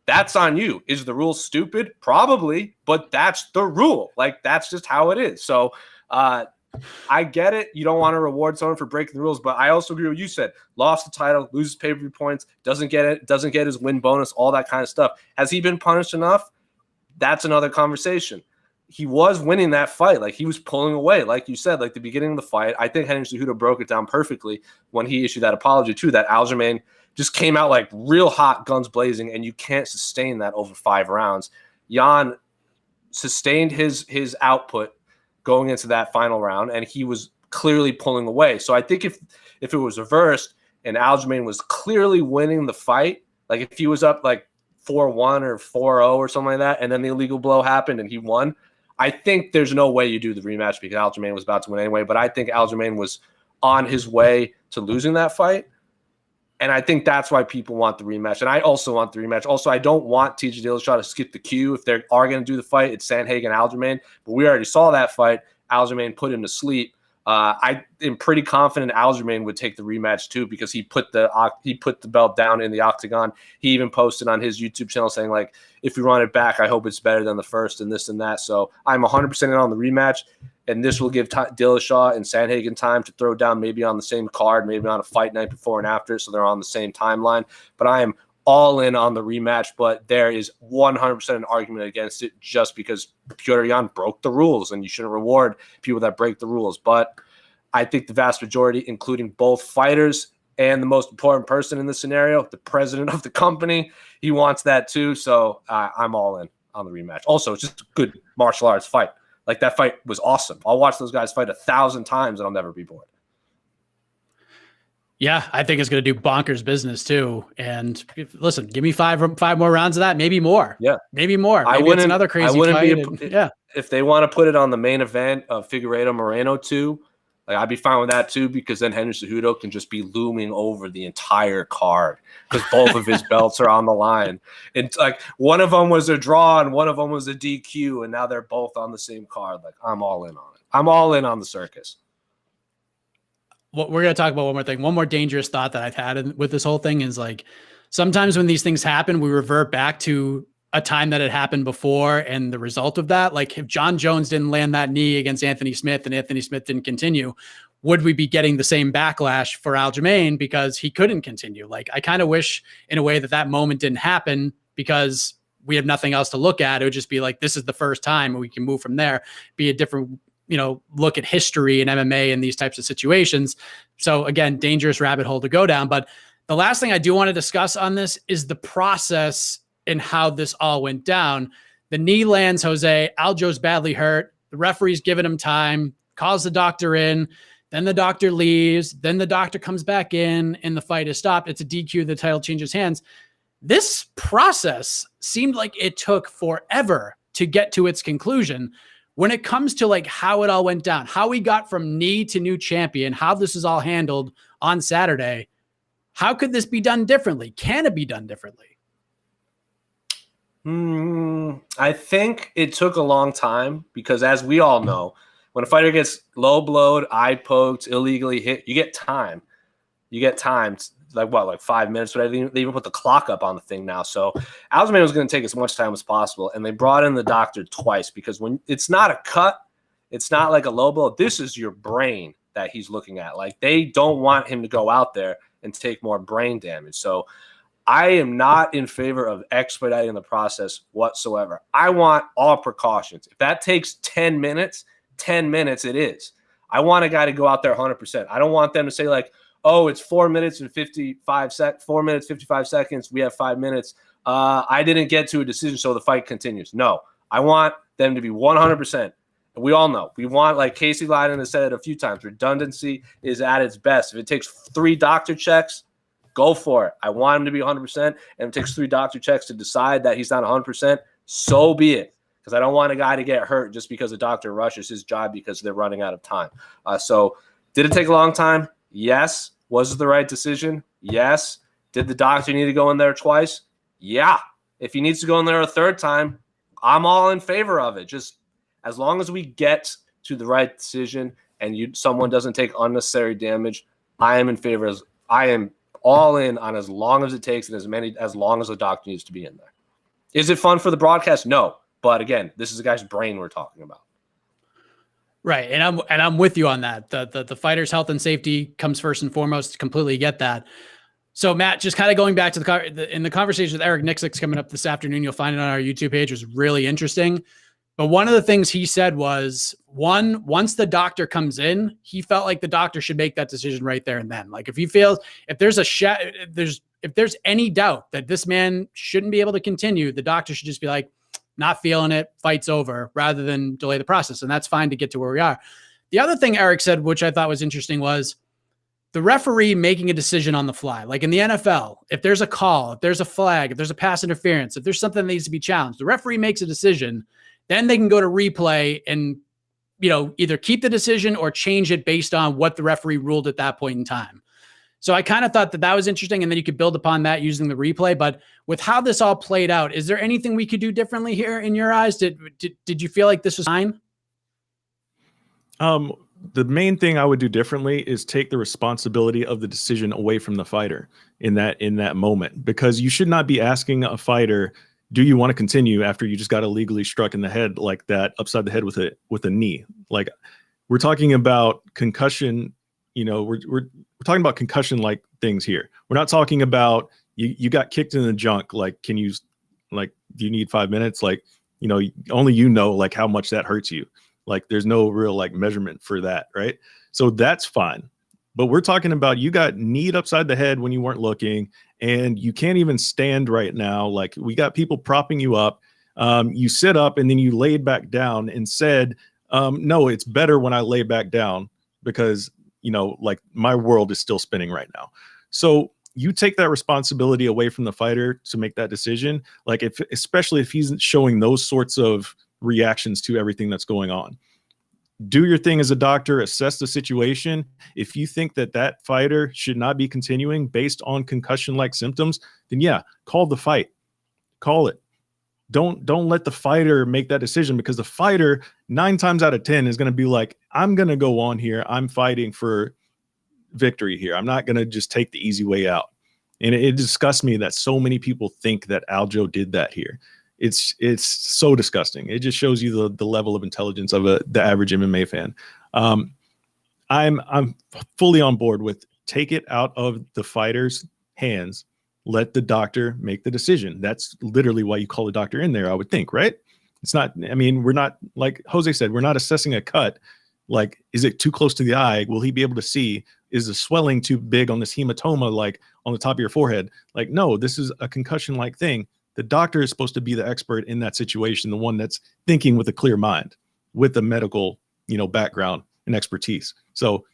that's on you. Is the rule stupid? Probably, but that's the rule. Like, that's just how it is. So I get it. You don't want to reward someone for breaking the rules, but I also agree with what you said. Lost the title, loses pay-per-view points, doesn't get his win bonus, all that kind of stuff. Has he been punished enough? That's another conversation. He was winning that fight. Like, he was pulling away. Like you said, like the beginning of the fight, I think Henry Cejudo broke it down perfectly when he issued that apology too, that Aljamain just came out like real hot, guns blazing, and you can't sustain that over 5 rounds. Yan sustained his output going into that final round, and he was clearly pulling away. So I think if it was reversed and Aljamain was clearly winning the fight, like if he was up like 4-1 or 4-0 or something like that, and then the illegal blow happened and he won, I think there's no way you do the rematch because Aljamain was about to win anyway. But I think Aljamain was on his way to losing that fight. And I think that's why people want the rematch. And I also want the rematch. Also, I don't want TJ Dillashaw to skip the queue. If they are going to do the fight, it's Sandhagen and Aljamain. But we already saw that fight. Aljamain put him to sleep. I am pretty confident Aljamain would take the rematch too because he put the belt down in the octagon. He even posted on his YouTube channel saying, like, if we run it back, I hope it's better than the first and this and that. So I'm 100% in on the rematch. And this will give Dillashaw and Sandhagen time to throw down maybe on the same card, maybe on a fight night before and after, so they're on the same timeline. But I am all in on the rematch, but there is 100% an argument against it just because Petr Yan broke the rules, and you shouldn't reward people that break the rules. But I think the vast majority, including both fighters and the most important person in this scenario, the president of the company, he wants that too. So I'm all in on the rematch. Also, it's just a good martial arts fight. Like, that fight was awesome. I'll watch those guys fight 1,000 times and I'll never be bored. Yeah, I think it's going to do bonkers business too. And listen, give me five more rounds of that, maybe more. Yeah, maybe more. Maybe it's another crazy fight. Yeah, if they want to put it on the main event of Figueiredo Moreno too, like, I'd be fine with that too, because then Henry Cejudo can just be looming over the entire card because both of his belts are on the line. And like, one of them was a draw and one of them was a DQ, and now they're both on the same card. Like, I'm all in on it. I'm all in on the circus. Well, we're going to talk about one more thing. One more dangerous thought that I've had with this whole thing is, like, sometimes when these things happen, we revert back to a time that had happened before and the result of that. Like, if John Jones didn't land that knee against Anthony Smith and Anthony Smith didn't continue, would we be getting the same backlash for Aljamain because he couldn't continue? Like, I kind of wish in a way that moment didn't happen because we have nothing else to look at. It would just be like, this is the first time, and we can move from there, be a different, look at history and MMA and these types of situations. So again, dangerous rabbit hole to go down. But the last thing I do want to discuss on this is the process and how this all went down. The knee lands Jose. Aljo's badly hurt. The referee's giving him time, calls the doctor in. Then the doctor leaves. Then the doctor comes back in, and the fight is stopped. It's a DQ. The title changes hands. This process seemed like it took forever to get to its conclusion. When it comes to, like, how it all went down, how we got from knee to new champion, how this is all handled on Saturday, how could this be done differently? Can it be done differently? I think it took a long time because, as we all know, when a fighter gets low blowed, eye poked, illegally hit, you get time. You get time. Like 5 minutes? They even put the clock up on the thing now. So Aljamain was going to take as much time as possible, and they brought in the doctor twice because when it's not a cut, it's not like a low blow. This is your brain that he's looking at. Like, they don't want him to go out there and take more brain damage. So I am not in favor of expediting the process whatsoever. I want all precautions. If that takes 10 minutes, 10 minutes it is. I want a guy to go out there 100%. I don't want them to say like, oh, it's 4 minutes and 55 seconds. We have 5 minutes. I didn't get to a decision, so the fight continues. No, I want them to be 100%. We all know. We want, like Casey Leiden has said it a few times, redundancy is at its best. If it takes 3 doctor checks, go for it. I want him to be 100%, and if it takes 3 doctor checks to decide that he's not 100%, so be it. Because I don't want a guy to get hurt just because a doctor rushes his job because they're running out of time. So did it take a long time? Yes. Was it the right decision? Yes. Did the doctor need to go in there twice? Yeah. If he needs to go in there a third time, I'm all in favor of it. Just as long as we get to the right decision and someone doesn't take unnecessary damage, I am in favor. I am all in on as long as it takes and as long as the doctor needs to be in there. Is it fun for the broadcast? No. But again, this is a guy's brain we're talking about. Right. And I'm with you on that. The fighter's health and safety comes first and foremost. Completely get that. So Matt, just kind of going back to the conversation with Eric Nixick's coming up this afternoon, you'll find it on our YouTube page, was really interesting. But one of the things he said was, once the doctor comes in, he felt like the doctor should make that decision right there and then. Like if he feels, if there's any doubt that this man shouldn't be able to continue, the doctor should just be like, not feeling it, fight's over, rather than delay the process. And that's fine to get to where we are. The other thing Eric said, which I thought was interesting, was the referee making a decision on the fly. Like in the NFL, if there's a call, if there's a flag, if there's a pass interference, if there's something that needs to be challenged, the referee makes a decision, then they can go to replay and, either keep the decision or change it based on what the referee ruled at that point in time. So I kind of thought that was interesting, and then you could build upon that using the replay. But with how this all played out, is there anything we could do differently here in your eyes? Did you feel like this was fine? The main thing I would do differently is take the responsibility of the decision away from the fighter in that moment, because you should not be asking a fighter, do you want to continue after you just got illegally struck in the head like that, upside the head with a knee? Like, we're talking about concussion. We're talking about concussion-like things here. We're not talking about you got kicked in the junk. Like, do you need 5 minutes? Like, only like how much that hurts you. Like, there's no real like measurement for that, right? So that's fine. But we're talking about you got kneed upside the head when you weren't looking, and you can't even stand right now. Like, we got people propping you up. You sit up and then you laid back down and said, no, it's better when I lay back down because like my world is still spinning right now. So you take that responsibility away from the fighter to make that decision. Like, especially if he's showing those sorts of reactions to everything that's going on. Do your thing as a doctor, assess the situation. If you think that fighter should not be continuing based on concussion-like symptoms, then yeah, call the fight. Call it. Don't let the fighter make that decision, because the fighter 9 times out of 10 is going to be like, I'm going to go on here. I'm fighting for victory here. I'm not going to just take the easy way out. And it disgusts me that so many people think that Aljo did that here. It's so disgusting. It just shows you the level of intelligence of the average MMA fan. I'm fully on board with take it out of the fighter's hands. Let the doctor make the decision. That's literally why you call the doctor in there, I would think, right? It's not, we're not, like Jose said, we're not assessing a cut. Like, is it too close to the eye? Will he be able to see? Is the swelling too big on this hematoma, like on the top of your forehead? Like, no, this is a concussion-like thing. The doctor is supposed to be the expert in that situation, the one that's thinking with a clear mind, with the medical, background and expertise. So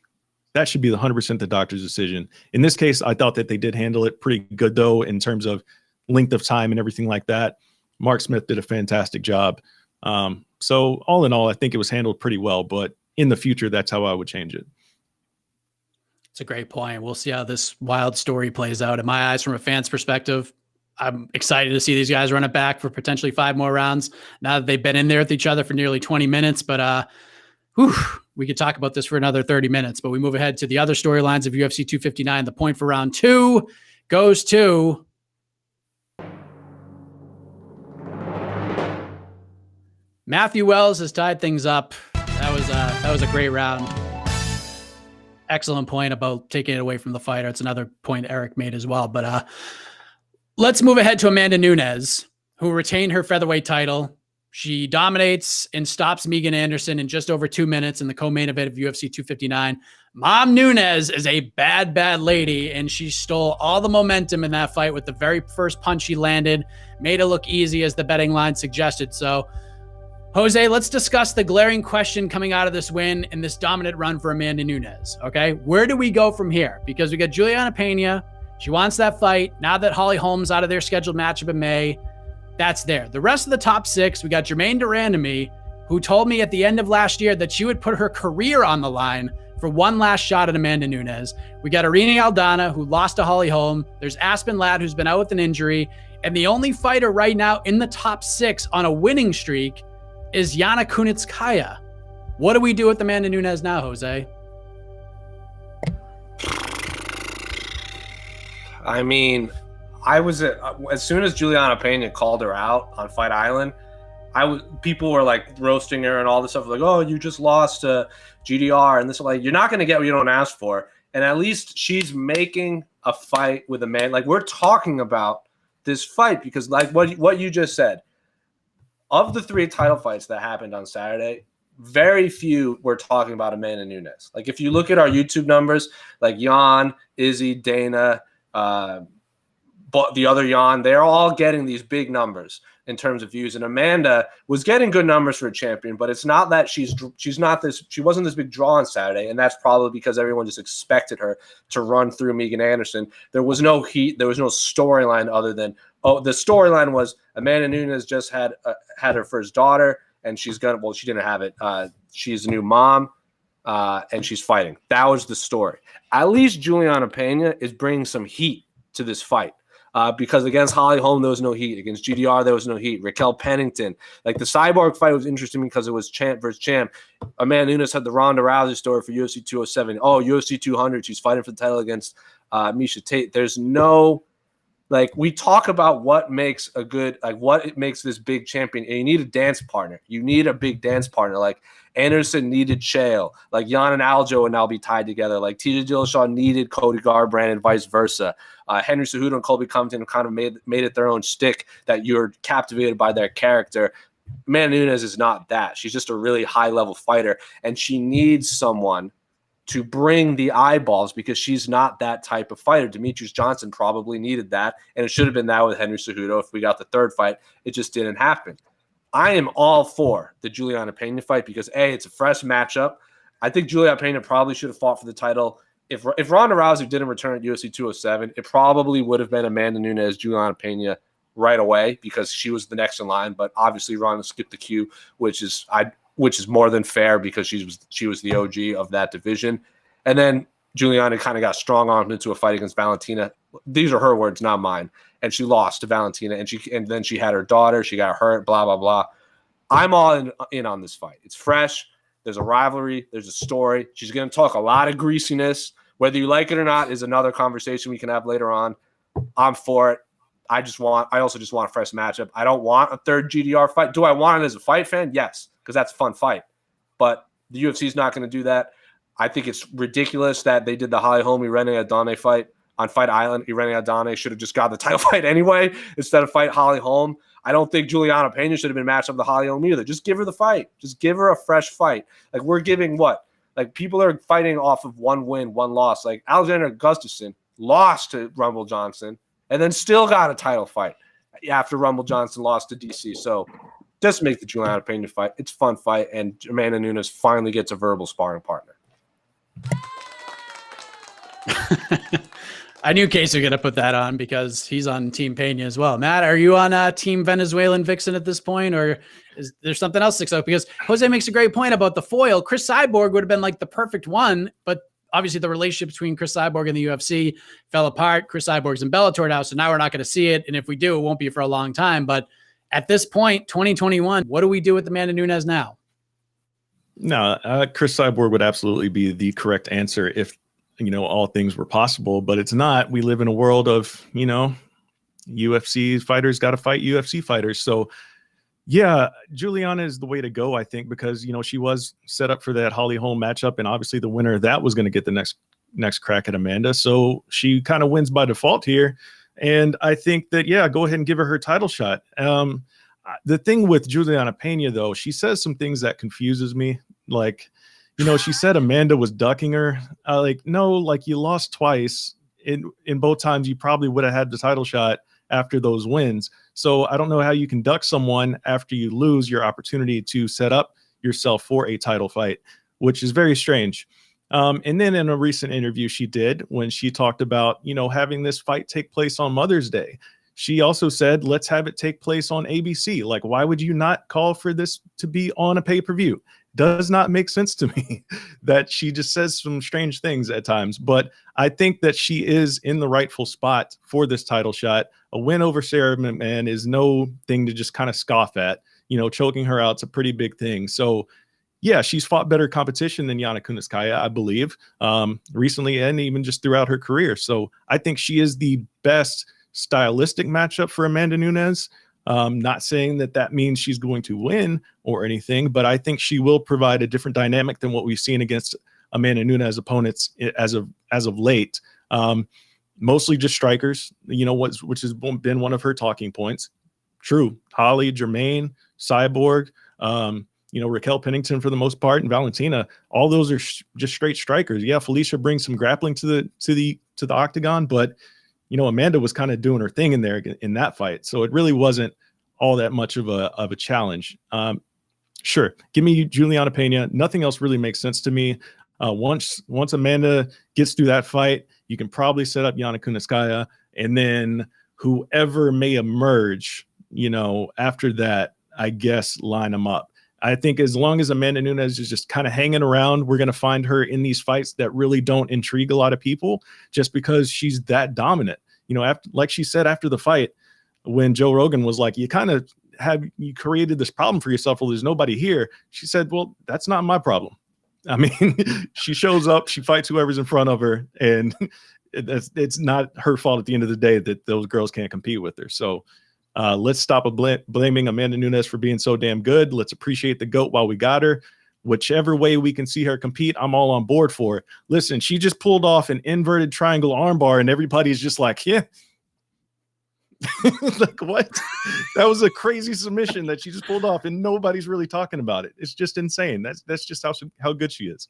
that should be 100% the doctor's decision. In this case, I thought that they did handle it pretty good, though, in terms of length of time and everything like that. Mark Smith did a fantastic job. So all in all, I think it was handled pretty well. But in the future, that's how I would change it. It's a great point. We'll see how this wild story plays out. In my eyes, from a fan's perspective, I'm excited to see these guys run it back for potentially 5 more rounds now that they've been in there with each other for nearly 20 minutes. But we could talk about this for another 30 minutes. But we move ahead to the other storylines of UFC 259. The point for round 2 goes to Matthew Wells. Has tied things up. That was a great round. Excellent point about taking it away from the fighter. It's another point Eric made as well. But Let's move ahead to Amanda Nunes, who retained her featherweight title. She dominates and stops Megan Anderson in just over 2 minutes in the co-main event of UFC 259. Mom Nunes is a bad, bad lady, and she stole all the momentum in that fight with the very first punch she landed, made it look easy as the betting line suggested. So, Jose, let's discuss the glaring question coming out of this win and this dominant run for Amanda Nunes, okay? Where do we go from here? Because we got Juliana Pena. She wants that fight. Now that Holly Holm's out of their scheduled matchup in May, that's there. The rest of the top 6, we got Jermaine Durandamy, who told me at the end of last year that she would put her career on the line for one last shot at Amanda Nunes. We got Irene Aldana, who lost to Holly Holm. There's Aspen Ladd, who's been out with an injury. And the only fighter right now in the top 6 on a winning streak is Yana Kunitskaya. What do we do with Amanda Nunes now, Jose? I mean, as soon as Juliana Pena called her out on Fight Island, people were like roasting her and all this stuff, like, oh, you just lost to GDR and this, like, you're not going to get what you don't ask for. And at least she's making a fight with a man. Like, we're talking about this fight because, like what you just said, of the 3 title fights that happened on Saturday, very few were talking about Amanda Nunes. Like, if you look at our YouTube numbers, like Jan, Izzy, Dana, but the other Jan, they're all getting these big numbers in terms of views. And Amanda was getting good numbers for a champion, but it's not that she wasn't this big draw on Saturday. And that's probably because everyone just expected her to run through Megan Anderson. There was no heat. There was no storyline other than, the storyline was Amanda Nunes just had her first daughter and she didn't have it. She's a new mom and she's fighting. That was the story. At least Juliana Pena is bringing some heat to this fight. Because against Holly Holm, there was no heat. Against GDR, there was no heat. Raquel Pennington. Like, the Cyborg fight was interesting because it was champ versus champ. Amanda Nunes had the Ronda Rousey story for UFC 207. Oh, UFC 200, she's fighting for the title against Miesha Tate. There's no, like, we talk about what makes a good, like, what it makes this big champion. And you need a dance partner. You need a big dance partner. Like, Anderson needed Chael. Like, Jan and Aljo would now be tied together. Like, TJ Dillashaw needed Cody Garbrandt and vice versa. Henry Cejudo and Colby Covington kind of made it their own shtick that you're captivated by their character. Amanda Nunes is not that. She's just a really high-level fighter, and she needs someone to bring the eyeballs because she's not that type of fighter. Demetrius Johnson probably needed that, and it should have been that with Henry Cejudo if we got the third fight. It just didn't happen. I am all for the Juliana Pena fight because, A, it's a fresh matchup. I think Juliana Pena probably should have fought for the title. If Ronda Rousey didn't return at UFC 207, it probably would have been Amanda Nunes, Juliana Pena right away because she was the next in line. But obviously, Ronda skipped the queue, which is more than fair because she was the OG of that division. And then Juliana kind of got strong-armed into a fight against Valentina. These are her words, not mine. And she lost to Valentina, and then she had her daughter. She got hurt, blah, blah, blah. I'm all in on this fight. It's fresh. There's a rivalry. There's a story. She's going to talk a lot of greasiness. Whether you like it or not is another conversation we can have later on. I'm for it. I also just want a fresh matchup. I don't want a third GDR fight. Do I want it as a fight fan? Yes, because that's a fun fight. But the UFC is not going to do that. I think it's ridiculous that they did the Holly Holm Irene Adane fight on Fight Island. Irene Adane should have just got the title fight anyway instead of fight Holly Holm. I don't think Juliana Pena should have been matched up with Holly Holm either. Just give her the fight. Just give her a fresh fight. Like, we're giving what? Like, people are fighting off of one win, one loss. Like, Alexander Gustafsson lost to Rumble Johnson and then still got a title fight after Rumble Johnson lost to DC. So just make the Juliana Pena fight. It's a fun fight, and Amanda Nunes finally gets a verbal sparring partner. I knew Casey was going to put that on because he's on Team Pena as well. Matt, are you on Team Venezuelan Vixen at this point, or is there something else sticks out? Because Jose makes a great point about the foil. Chris Cyborg would have been like the perfect one, but obviously the relationship between Chris Cyborg and the UFC fell apart. Chris Cyborg's in Bellator now, so now we're not going to see it, and if we do, it won't be for a long time. But at this point, 2021, what do we do with Amanda Nunes now? No, Chris Cyborg would absolutely be the correct answer if, all things were possible, but it's not. We live in a world of, UFC fighters got to fight UFC fighters. So yeah, Juliana is the way to go, I think, because, she was set up for that Holly Holm matchup, and obviously the winner of that was going to get the next crack at Amanda. So she kind of wins by default here. And I think that, yeah, go ahead and give her title shot. The thing with Juliana Pena, though, she says some things that confuses me. Like, she said Amanda was ducking her. No, like you lost twice. In both times, you probably would have had the title shot after those wins. So I don't know how you can duck someone after you lose your opportunity to set up yourself for a title fight, which is very strange. And then in a recent interview she did, when she talked about, having this fight take place on Mother's Day, she also said, let's have it take place on ABC. Like, why would you not call for this to be on a pay-per-view? Does not make sense to me. That she just says some strange things at times. But I think that she is in the rightful spot for this title shot. A win over Sarah McMahon is no thing to just kind of scoff at. Choking her out's a pretty big thing. So, yeah, she's fought better competition than Yana Kunitskaya, I believe, recently and even just throughout her career. So I think she is the best stylistic matchup for Amanda Nunes. Not saying that means she's going to win or anything, but I think she will provide a different dynamic than what we've seen against Amanda Nunes opponents as of late. Mostly just strikers, which has been one of her talking points. True. Holly, Jermaine, Cyborg, Raquel Pennington for the most part, and Valentina. All those are just straight strikers. Yeah, Felicia brings some grappling to the octagon, but Amanda was kind of doing her thing in there in that fight. So it really wasn't all that much of a challenge. Sure. Give me Juliana Pena. Nothing else really makes sense to me. Once Amanda gets through that fight, you can probably set up Yana Kunitskaya, and then whoever may emerge, after that, I guess line them up. I think as long as Amanda Nunes is just kind of hanging around, we're going to find her in these fights that really don't intrigue a lot of people just because she's that dominant. Like she said after the fight, when Joe Rogan was like, you created this problem for yourself. Well, there's nobody here. She said, well, that's not my problem. I mean, she shows up, she fights whoever's in front of her, and it's not her fault at the end of the day that those girls can't compete with her. So let's stop blaming Amanda Nunes for being so damn good. Let's appreciate the GOAT while we got her. Whichever way we can see her compete, I'm all on board for it. Listen, she just pulled off an inverted triangle armbar, and everybody's just like, yeah. Like, what? That was a crazy submission that she just pulled off, and nobody's really talking about it. It's just insane. That's just how good she is.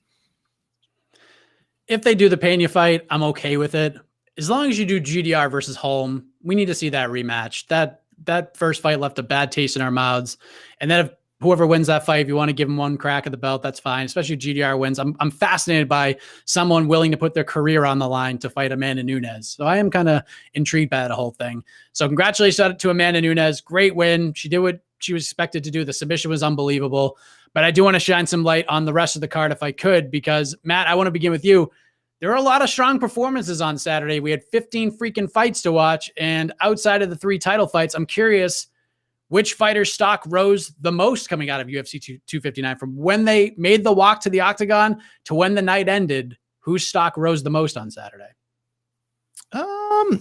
If they do the Pena fight, I'm okay with it. As long as you do GDR versus Holm, we need to see that rematch. That first fight left a bad taste in our mouths. And then if whoever wins that fight, if you want to give them one crack at the belt, that's fine. Especially if GDR wins. I'm fascinated by someone willing to put their career on the line to fight Amanda Nunes. So I am kind of intrigued by the whole thing. So congratulations to Amanda Nunes. Great win. She did what she was expected to do. The submission was unbelievable. But I do want to shine some light on the rest of the card if I could, because Matt, I want to begin with you. There are a lot of strong performances on Saturday. We had 15 freaking fights to watch. And outside of the 3 title fights, I'm curious which fighter's stock rose the most coming out of UFC 259 from when they made the walk to the octagon to when the night ended. Whose stock rose the most on Saturday?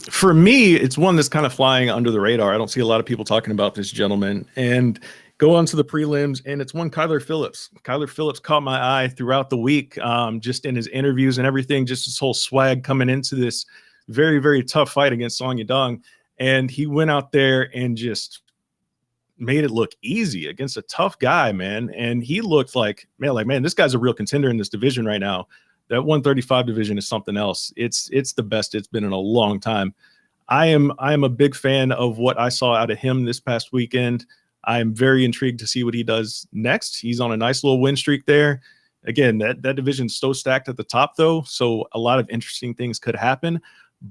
For me, it's one that's kind of flying under the radar. I don't see a lot of people talking about this gentleman. And go on to the prelims, and it's one Kyler Phillips. Kyler Phillips caught my eye throughout the week, just in his interviews and everything, just his whole swag coming into this very, very tough fight against Song Yadong. And he went out there and just made it look easy against a tough guy, man. And he looked like, man, this guy's a real contender in this division right now. That 135 division is something else. It's the best it's been in a long time. I am a big fan of what I saw out of him this past weekend. I'm very intrigued to see what he does next. He's on a nice little win streak there. Again, that division's so stacked at the top, though, so a lot of interesting things could happen.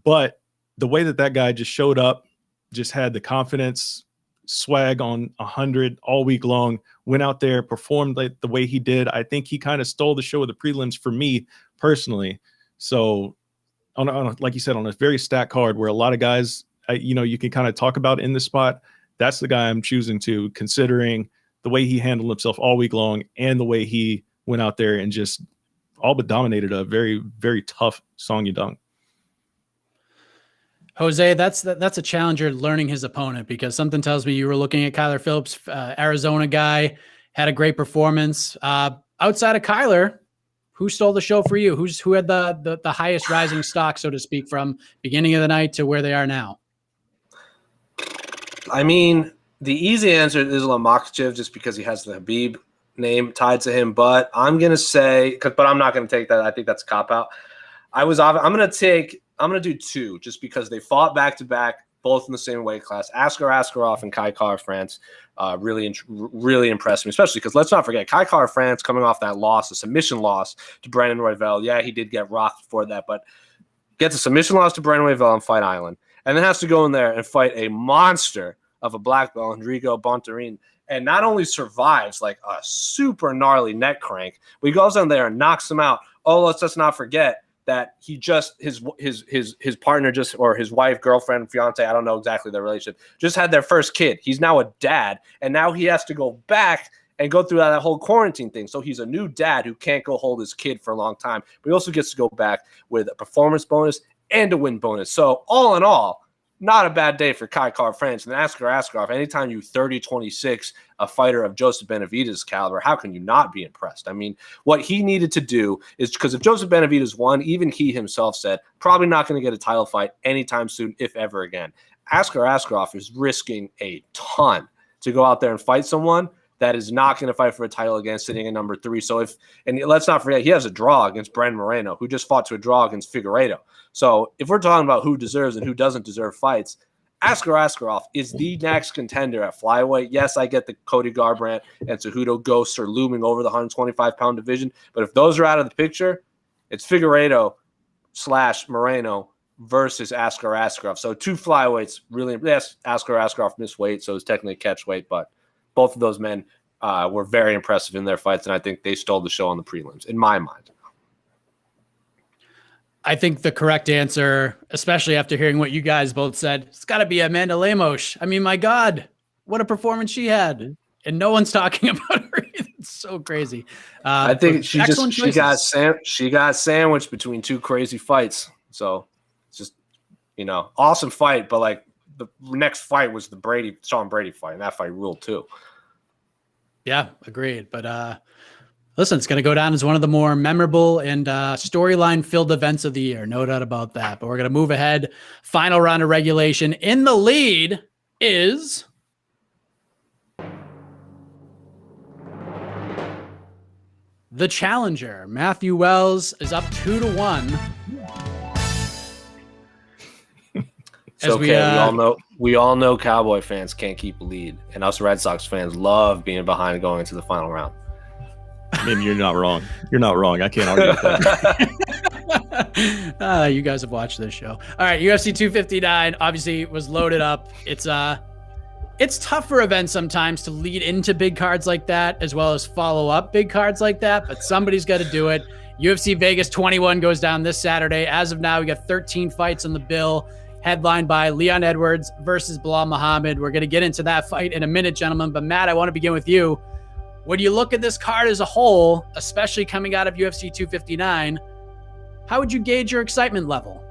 But the way that guy just showed up, just had the confidence, swag on 100 all week long, went out there, performed like the way he did. I think he kind of stole the show of the prelims for me personally. So, like you said, on a very stacked card where a lot of guys, you can kind of talk about in this spot, that's the guy I'm choosing to, considering the way he handled himself all week long and the way he went out there and just all but dominated a very, very tough Song Yadong. Jose, that's a challenger learning his opponent, because something tells me you were looking at Kyler Phillips, Arizona guy, had a great performance. Outside of Kyler, who stole the show for you? Who had the highest rising stock, so to speak, from beginning of the night to where they are now? I mean, the easy answer is Islam Makhachev just because he has the Habib name tied to him. But I'm going to say, but I'm not going to take that. I think that's a cop-out. I'm going to do two just because they fought back-to-back, both in the same weight class. Askar Askarov and Kai Kara-France really impressed me, especially because let's not forget, Kai Kara-France coming off that loss, a submission loss to Brandon Royval. Yeah, he did get rocked before that, but gets a submission loss to Brandon Royval on Fight Island, and then has to go in there and fight a monster of a black belt, Enrico Bontarin, and not only survives like a super gnarly neck crank, but he goes in there and knocks him out. Oh, let's just not forget that he just his partner just, or his wife, girlfriend, fiance, I don't know exactly their relationship, just had their first kid. He's now a dad, and now he has to go back and go through that whole quarantine thing. So he's a new dad who can't go hold his kid for a long time, but he also gets to go back with a performance bonus and a win bonus. So all in all, not a bad day for Kai Kara-France. And Askar Askarov, anytime you 30-26 a fighter of Joseph Benavidez' caliber, how can you not be impressed? I mean, what he needed to do is, because if Joseph Benavidez won, even he himself said, probably not going to get a title fight anytime soon, if ever again. Askar Askarov is risking a ton to go out there and fight someone that is not going to fight for a title again, sitting at number 3. So and let's not forget, he has a draw against Brandon Moreno, who just fought to a draw against Figueiredo. So if we're talking about who deserves and who doesn't deserve fights, Askar Askarov is the next contender at flyweight. Yes, I get the Cody Garbrandt and Cejudo ghosts are looming over the 125-pound division, but if those are out of the picture, it's Figueiredo / Moreno versus Askar Askarov. So two flyweights, really. Yes, Askar Askarov missed weight, so it's technically catch weight, but both of those men were very impressive in their fights, and I think they stole the show on the prelims, in my mind. I think the correct answer, especially after hearing what you guys both said, it's got to be Amanda Lemos. I mean, my God, what a performance she had. And no one's talking about her. It's so crazy. I think she got sandwiched between two crazy fights. So it's just, awesome fight, but like, the next fight was the Sean Brady fight, and that fight ruled too. Yeah, agreed. But listen, it's going to go down as one of the more memorable and storyline-filled events of the year. No doubt about that. But we're going to move ahead. Final round of regulation. In the lead is the challenger. Matthew Wells is up 2-1. It's okay. We all know Cowboy fans can't keep a lead, and us Red Sox fans love being behind and going into the final round. I mean, you're not wrong. You're not wrong. I can't argue with that. You guys have watched this show. All right, UFC 259 obviously was loaded up. It's tough for events sometimes to lead into big cards like that, as well as follow up big cards like that, but somebody's got to do it. UFC Vegas 21 goes down this Saturday. As of now, we got 13 fights on the bill, headlined by Leon Edwards versus Belal Muhammad. We're going to get into that fight in a minute, gentlemen. But Matt, I want to begin with you. When you look at this card as a whole, especially coming out of UFC 259, how would you gauge your excitement level?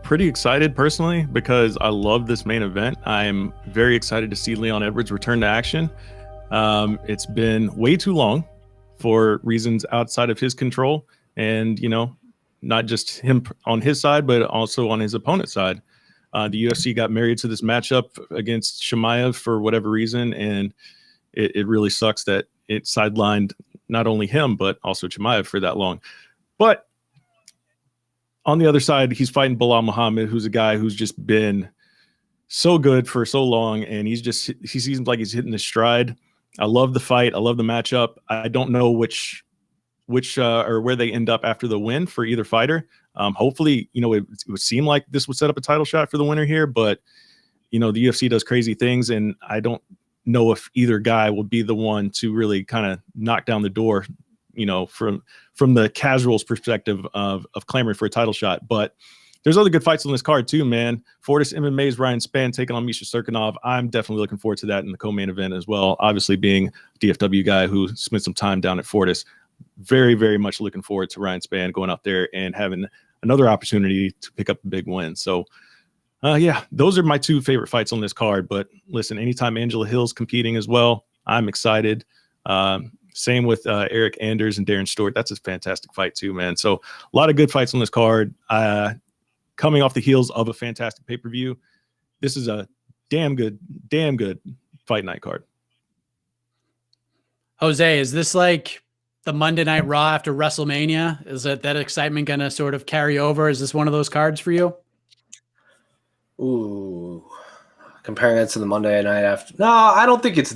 Pretty excited personally, because I love this main event. I'm very excited to see Leon Edwards return to action. It's been way too long for reasons outside of his control. And, not just him on his side, but also on his opponent's side. The UFC got married to this matchup against Chimaev for whatever reason, and it really sucks that it sidelined not only him, but also Chimaev for that long. But on the other side, he's fighting Belal Muhammad, who's a guy who's just been so good for so long, and he seems like he's hitting his stride. I love the fight. I love the matchup. I don't know which or where they end up after the win for either fighter. Hopefully, it would seem like this would set up a title shot for the winner here, but the UFC does crazy things, and I don't know if either guy will be the one to really kind of knock down the door, from the casual's perspective of clamoring for a title shot. But there's other good fights on this card too, man. Fortis MMA's Ryan Spann taking on Misha Serkinov. I'm definitely looking forward to that in the co-main event as well. Obviously, being a DFW guy who spent some time down at Fortis, very, very much looking forward to Ryan Spann going out there and having another opportunity to pick up a big win. So, those are my two favorite fights on this card. But listen, anytime Angela Hill's competing as well, I'm excited. Same with Eric Anders and Darren Stewart. That's a fantastic fight too, man. So a lot of good fights on this card. Coming off the heels of a fantastic pay-per-view, this is a damn good fight night card. Jose, is this like the Monday Night Raw after WrestleMania? Is that excitement going to sort of carry over? Is this one of those cards for you? Ooh, comparing it to the Monday night after. No, I don't think it's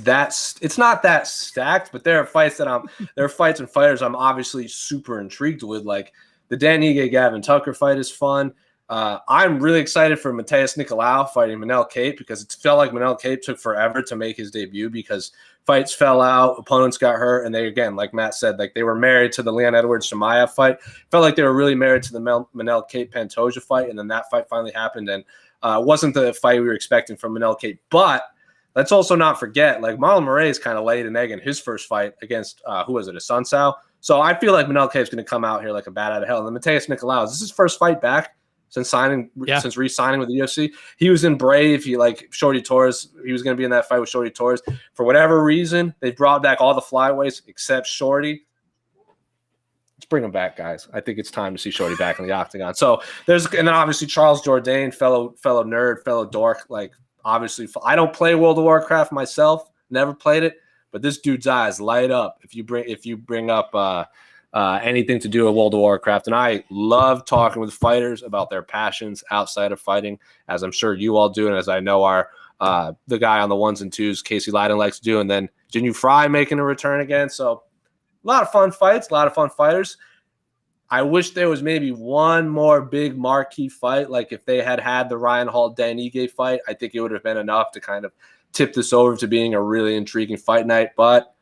not that stacked, but there are fights and fighters I'm obviously super intrigued with. Like the Dan Ige Gavin Tucker fight is fun. I'm really excited for Mateus Nicolau fighting Manel Kape because it felt like Manel Kape took forever to make his debut because fights fell out, opponents got hurt, and they, again, like Matt said, like they were married to the Leon Edwards Shemaev fight. Felt like they were really married to the Manel Kape Pantoja fight, and then that fight finally happened, and it wasn't the fight we were expecting from Manel Kape. But let's also not forget, like Marlon Moraes kind of laid an egg in his first fight against, who was it, Asuncao? So I feel like Manel Kape's going to come out here like a bat out of hell. And then Mateus Nicolau, is this his first fight back? Since re-signing with the UFC, he was in Brave. He like Shorty Torres. He was going to be in that fight with Shorty Torres. For whatever reason, they brought back all the flyweights except Shorty. Let's bring him back, guys. I think it's time to see Shorty back in the octagon. So and then obviously Charles Jourdain, fellow nerd, fellow dork. Like obviously, I don't play World of Warcraft myself. Never played it, but this dude's eyes light up if you bring up anything to do with World of Warcraft. And I love talking with fighters about their passions outside of fighting, as I'm sure you all do, and as I know the guy on the ones and twos, Casey Leiden, likes to do. And then Jinyu Fry making a return again. So a lot of fun fights, a lot of fun fighters. I wish there was maybe one more big marquee fight. Like if they had the Ryan Hall Dan Ige fight, I think it would have been enough to kind of tip this over to being a really intriguing fight night. But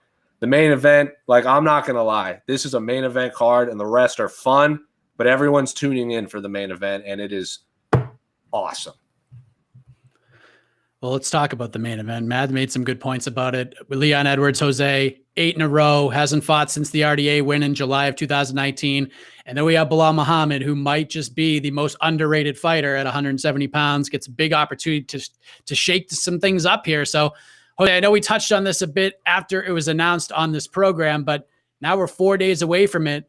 the main event, like I'm not going to lie, this is a main event card and the rest are fun, but everyone's tuning in for the main event and it is awesome. Well, let's talk about the main event. Matt made some good points about it. Leon Edwards, Jose, 8 in a row, hasn't fought since the RDA win in July of 2019. And then we have Belal Muhammad, who might just be the most underrated fighter at 170 pounds, gets a big opportunity to shake some things up here. So, Jose, I know we touched on this a bit after it was announced on this program, but now we're 4 days away from it.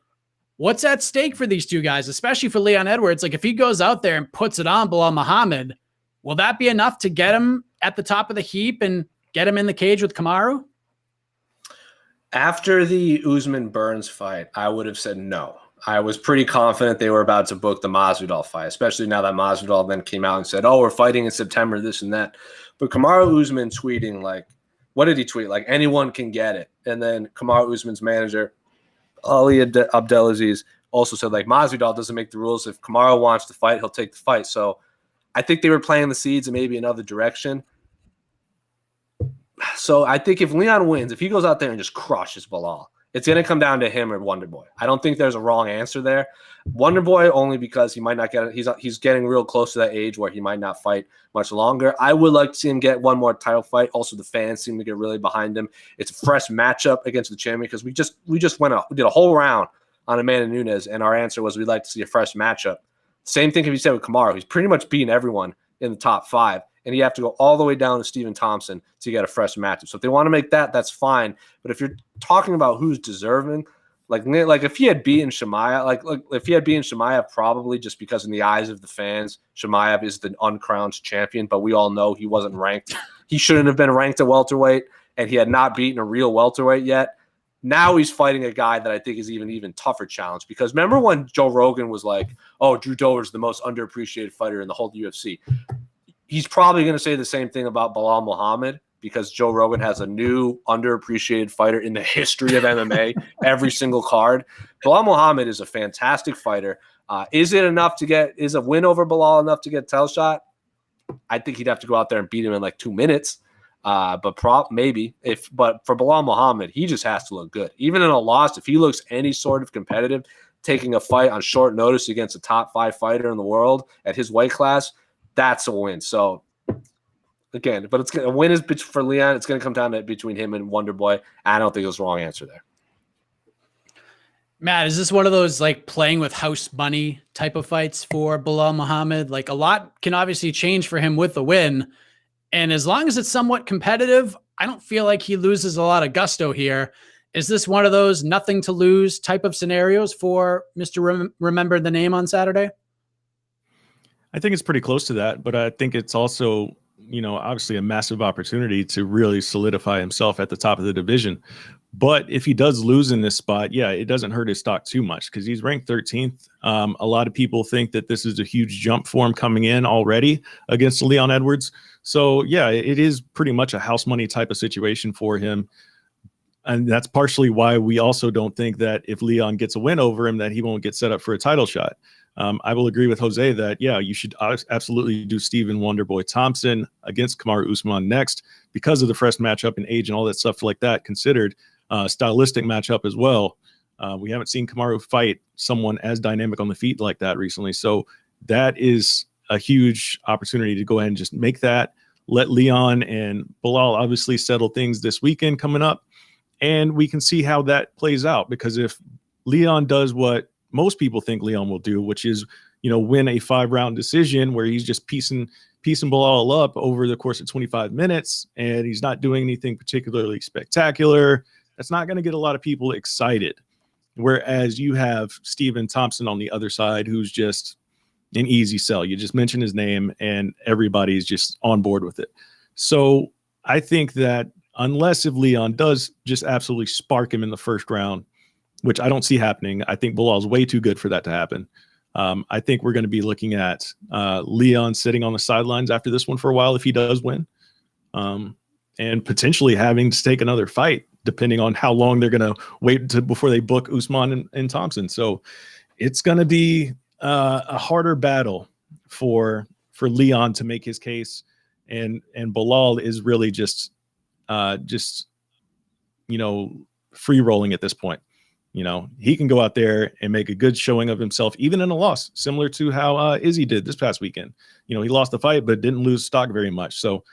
What's at stake for these two guys, especially for Leon Edwards? Like if he goes out there and puts it on Belal Muhammad, will that be enough to get him at the top of the heap and get him in the cage with Kamaru? After the Usman-Burns fight, I would have said no. I was pretty confident they were about to book the Masvidal fight, especially now that Masvidal then came out and said, oh, we're fighting in September, this and that. But Kamaru Usman tweeting, like, what did he tweet? Like, anyone can get it. And then Kamaru Usman's manager, Ali Abdelaziz, also said, like, Masvidal doesn't make the rules. If Kamaru wants to fight, he'll take the fight. So I think they were playing the seeds in maybe another direction. So I think if Leon wins, if he goes out there and just crushes Belal, it's going to come down to him or Wonderboy. I don't think there's a wrong answer there. Wonderboy only because he might not get it. He's getting real close to that age where he might not fight much longer. I would like to see him get one more title fight. Also, the fans seem to get really behind him. It's a fresh matchup against the champion because we just did a whole round on Amanda Nunes, and our answer was we'd like to see a fresh matchup. Same thing can be said with Kamaru. He's pretty much beaten everyone in the top 5. And you have to go all the way down to Stephen Thompson to get a fresh matchup. So if they want to make that, that's fine. But if you're talking about who's deserving, like if he had beaten Shemaev, like if he had beaten Shemaev, probably just because in the eyes of the fans, Shemaev is the uncrowned champion. But we all know he wasn't ranked. He shouldn't have been ranked at welterweight, and he had not beaten a real welterweight yet. Now he's fighting a guy that I think is even tougher challenge. Because remember when Joe Rogan was like, "Oh, Drew Dober's the most underappreciated fighter in the whole UFC." He's probably going to say the same thing about Belal Muhammad because Joe Rogan has a new underappreciated fighter in the history of MMA, every single card. Belal Muhammad is a fantastic fighter. Is a win over Belal enough to get a title shot? I think he'd have to go out there and beat him in like 2 minutes. Maybe. But for Belal Muhammad, he just has to look good. Even in a loss, if he looks any sort of competitive, taking a fight on short notice against a top 5 fighter in the world at his weight class, that's a win. So again, but a win is for Leon. It's going to come down to between him and Wonderboy. I don't think it was the wrong answer there. Matt, is this one of those like playing with house money type of fights for Belal Muhammad? Like a lot can obviously change for him with the win. And as long as it's somewhat competitive, I don't feel like he loses a lot of gusto here. Is this one of those nothing to lose type of scenarios for Mr. Remember the Name on Saturday? I think it's pretty close to that, but I think it's also obviously a massive opportunity to really solidify himself at the top of the division. But if he does lose in this spot, yeah, it doesn't hurt his stock too much because he's ranked 13th. A lot of people think that this is a huge jump for him coming in already against Leon Edwards. So, yeah, it is pretty much a house money type of situation for him. And that's partially why we also don't think that if Leon gets a win over him, that he won't get set up for a title shot. I will agree with Jose that, yeah, you should absolutely do Stephen Wonderboy Thompson against Kamaru Usman next because of the fresh matchup and age and all that stuff like that considered. Stylistic matchup as well. We haven't seen Kamaru fight someone as dynamic on the feet like that recently. So that is a huge opportunity to go ahead and just make that. Let Leon and Belal obviously settle things this weekend coming up. And we can see how that plays out, because if Leon does what most people think Leon will do, which is, win a 5-round decision where he's just piecing Belal up over the course of 25 minutes and he's not doing anything particularly spectacular, that's not going to get a lot of people excited. Whereas you have Stephen Thompson on the other side, who's just an easy sell. You just mention his name and everybody's just on board with it. So I think that unless if Leon does just absolutely spark him in the first round, which I don't see happening, I think Belal's way too good for that to happen. I think we're going to be looking at Leon sitting on the sidelines after this one for a while if he does win, and potentially having to take another fight, depending on how long they're going to wait before they book Usman and Thompson. So it's going to be a harder battle for Leon to make his case, and Belal is really just free rolling at this point. He can go out there and make a good showing of himself, even in a loss, similar to how Izzy did this past weekend. He lost the fight, but didn't lose stock very much. So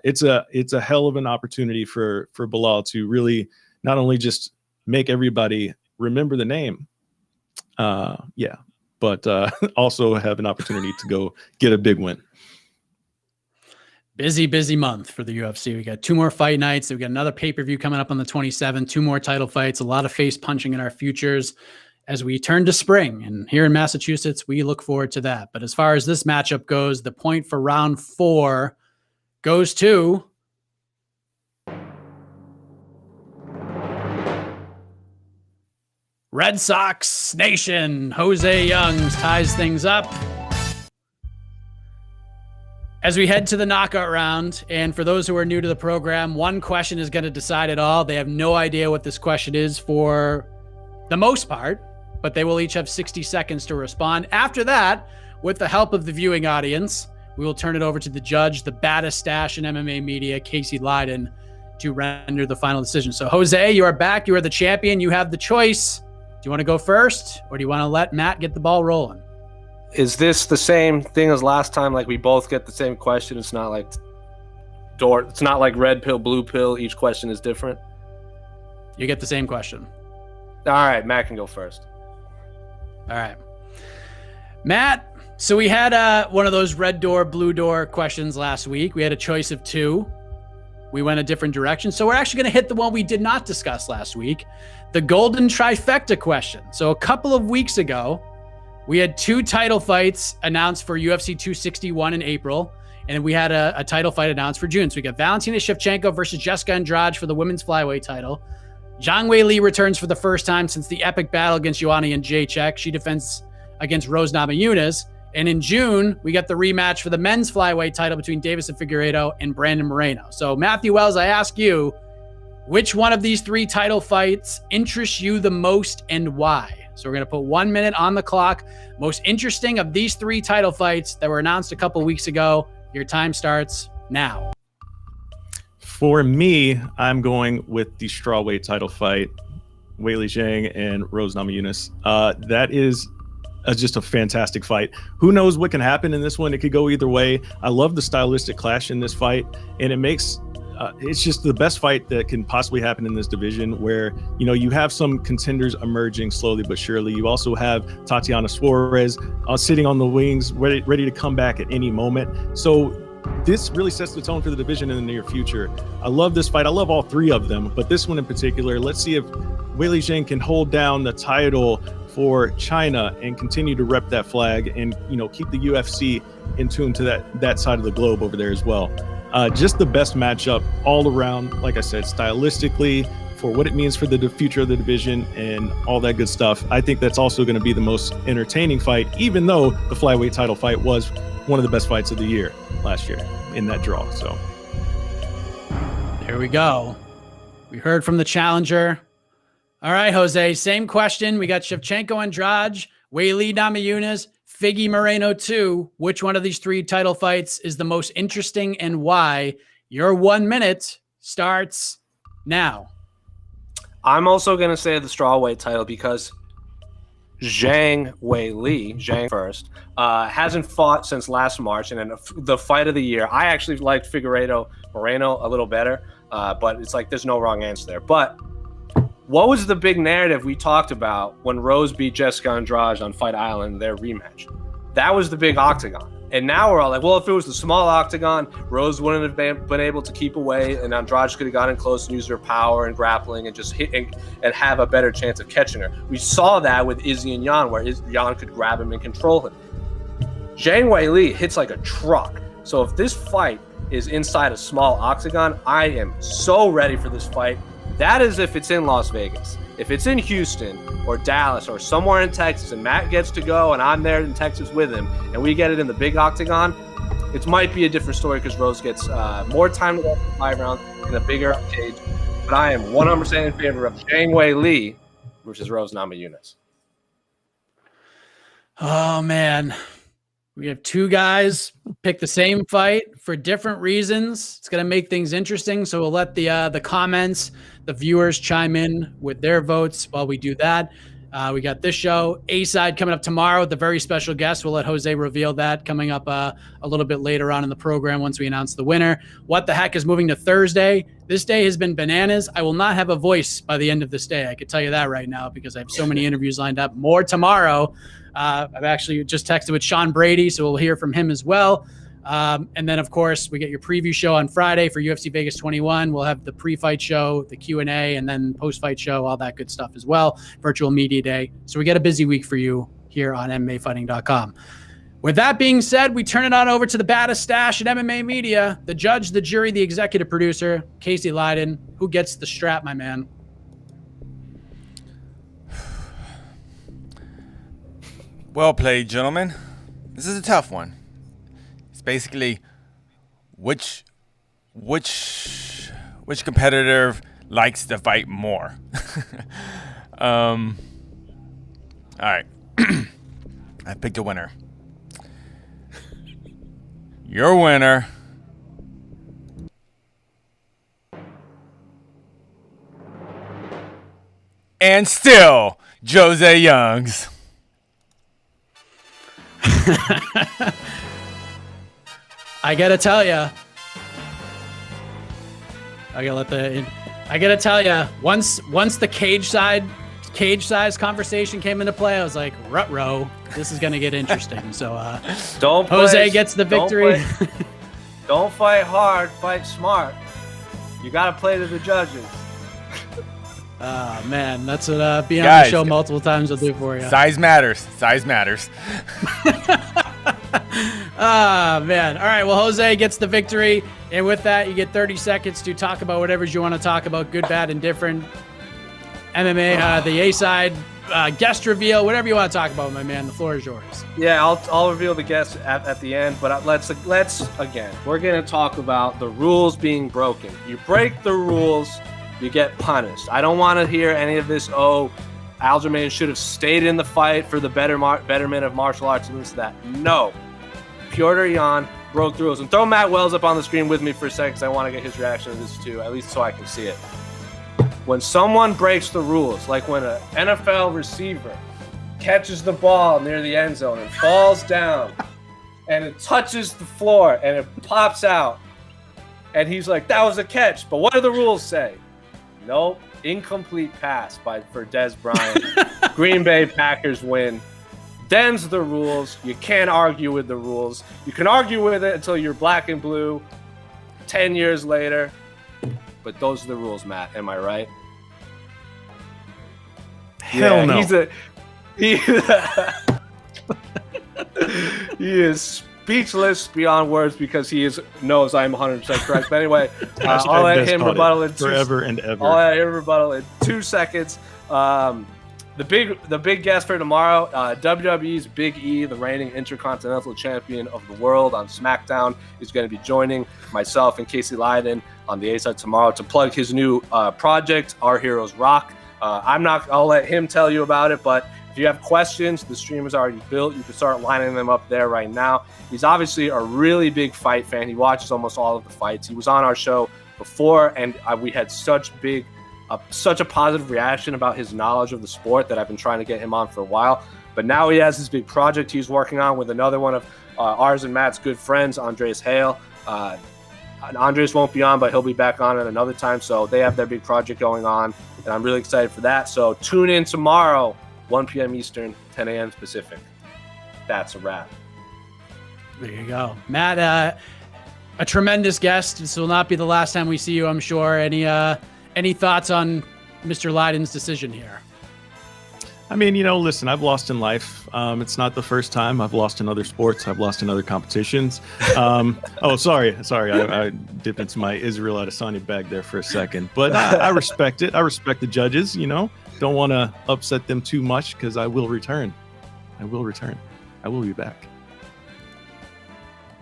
it's a hell of an opportunity for Belal to really not only just make everybody remember the name, but also have an opportunity to go get a big win. Busy month for the UFC. We got 2 more fight nights. We got another pay-per-view coming up on the 27th, 2 more title fights, a lot of face punching in our futures as we turn to spring. And here in Massachusetts, we look forward to that. But as far as this matchup goes, the point for round 4 goes to Red Sox Nation. Jose Youngs ties things up as we head to the knockout round. And for those who are new to the program, one question is going to decide it all. They have no idea what this question is for the most part, but they will each have 60 seconds to respond. After that, with the help of the viewing audience, we will turn it over to the judge, the baddest stash in MMA media, Casey Leiden, to render the final decision. So Jose, you are back. You are the champion. You have the choice. Do you want to go first, or do you want to let Matt get the ball rolling? Is this the same thing as last time? Like we both get the same question. It's not like it's not like red pill, blue pill. Each question is different. You get the same question. All right, Matt can go first. All right, Matt. So we had one of those red door, blue door questions last week. We had a choice of 2. We went a different direction. So we're actually going to hit the one we did not discuss last week, the golden trifecta question. So a couple of weeks ago, we had 2 title fights announced for UFC 261 in April, and we had a title fight announced for June. So we got Valentina Shevchenko versus Jessica Andrade for the women's flyweight title. Zhang Weili returns for the first time since the epic battle against Joanna Jędrzejczyk. She defends against Rose Namajunas. And in June, we got the rematch for the men's flyweight title between Davison Figueiredo and Brandon Moreno. So Matthew Wells, I ask you, which one of these 3 title fights interests you the most and why? So we're going to put 1 minute on the clock. Most interesting of these 3 title fights that were announced a couple weeks ago. Your time starts now. For me, I'm going with the strawweight title fight, Weili Zhang and Rose Namajunas. That is just a fantastic fight. Who knows what can happen in this one? It could go either way. I love the stylistic clash in this fight, and it makes it's just the best fight that can possibly happen in this division, where you have some contenders emerging slowly but surely. You also have Tatiana Suarez sitting on the wings, ready to come back at any moment. So this really sets the tone for the division in the near future. I love this fight. I love all 3 of them, but this one in particular, let's see if Weili Zhang can hold down the title for China and continue to rep that flag and, keep the UFC in tune to that side of the globe over there as well. Just the best matchup all around, like I said, stylistically, for what it means for the future of the division and all that good stuff. I think that's also going to be the most entertaining fight, even though the flyweight title fight was one of the best fights of the year last year in that draw. So there we go. We heard from the challenger. All right, Jose, same question. We got Shevchenko Andrade, Weili Namajunas, Figgy Moreno 2. Which one of these 3 title fights is the most interesting and why? Your 1 minute starts now. I'm also going to say the strawweight title because Zhang Weili first, hasn't fought since last March. And in the fight of the year, I actually liked Figueiredo Moreno a little better, but it's like there's no wrong answer there. But what was the big narrative we talked about when Rose beat Jessica Andrade on Fight Island, their rematch? That was the big octagon. And now we're all like, well, if it was the small octagon, Rose wouldn't have been able to keep away, and Andrade could have gotten close and used her power and grappling and just hit and have a better chance of catching her. We saw that with Izzy and Yan, where Yan could grab him and control him. Zhang Weili hits like a truck. So if this fight is inside a small octagon, I am so ready for this fight. That is if it's in Las Vegas. If it's in Houston or Dallas or somewhere in Texas and Matt gets to go and I'm there in Texas with him and we get it in the big octagon, it might be a different story because Rose gets more time to go for 5 rounds in a bigger cage. But I am 100% in favor of Zhang Weili versus Rose Namajunas. Oh, man. We have 2 guys pick the same fight for different reasons. It's going to make things interesting. So we'll let the comments, the viewers chime in with their votes while we do that. We got this show, A-Side, coming up tomorrow with a very special guest. We'll let Jose reveal that coming up a little bit later on in the program once we announce the winner. What the Heck is moving to Thursday. This day has been bananas. I will not have a voice by the end of this day. I can tell you that right now because I have so many interviews lined up. More tomorrow. I've actually just texted with Sean Brady, so we'll hear from him as well. And then, of course, we get your preview show on Friday for UFC Vegas 21. We'll have the pre-fight show, the Q&A, and then post-fight show, all that good stuff as well. Virtual Media Day. So we get a busy week for you here on MMAfighting.com. With that being said, we turn it on over to the baddest stash at MMA Media, the judge, the jury, the executive producer, Casey Leydon. Who gets the strap, my man? Well played, gentlemen. This is a tough one. It's basically which competitor likes to fight more. All right. I picked a winner. Your winner and still Jose Youngs. I gotta tell you, once the cage size conversation came into play, I was like, ruh-roh, this is gonna get interesting. So Jose gets the victory. Don't fight hard, fight smart. You gotta play to the judges. Man, that's what being on the show multiple times will do for you. Size matters. Man. All right. Well, Jose gets the victory. And with that, you get 30 seconds to talk about whatever you want to talk about, good, bad, and different. MMA, the A-Side, guest reveal, whatever you want to talk about, my man. The floor is yours. Yeah, I'll reveal the guests at the end. But let's again, we're going to talk about the rules being broken. You break the rules, you get punished. I don't want to hear any of this, Aljamain should have stayed in the fight for the betterment of martial arts and this, that. No. Petr Yan broke the rules. And throw Matt Wells up on the screen with me for a second because I want to get his reaction to this too, at least so I can see it. When someone breaks the rules, like when an NFL receiver catches the ball near the end zone and falls down and it touches the floor and it pops out and he's like, that was a catch. But what do the rules say? Nope. Incomplete pass for Dez Bryant. Green Bay Packers win. Them's the rules. You can't argue with the rules. You can argue with it until you're black and blue 10 years later. But those are the rules, Matt. Am I right? Hell no. he is speechless beyond words because he knows I'm 100% correct. But anyway, I'll let him rebuttal in forever and ever. I'll let him rebuttal in 2 seconds. The big guest for tomorrow, WWE's Big E, the reigning Intercontinental Champion of the world on SmackDown, is going to be joining myself and Casey Leiden on the A-Side tomorrow to plug his new project, Our Heroes Rock. I'll let him tell you about it, but if you have questions, the stream is already built. You can start lining them up there right now. He's obviously a really big fight fan. He watches almost all of the fights. He was on our show before, and we had such a positive reaction about his knowledge of the sport that I've been trying to get him on for a while. But now he has this big project he's working on with another one of ours and Matt's good friends, Andreas Hale. Andreas won't be on, but he'll be back on at another time. So they have their big project going on, and I'm really excited for that. So tune in tomorrow, 1 p.m. Eastern, 10 a.m. Pacific. That's a wrap. There you go. Matt, a tremendous guest. This will not be the last time we see you, I'm sure. Any thoughts on Mr. Leiden's decision here? I mean, listen, I've lost in life. It's not the first time. I've lost in other sports. I've lost in other competitions. Sorry. I dipped into my Israel Adesanya bag there for a second. But I respect it. I respect the judges, Don't want to upset them too much because I will return. I will be back.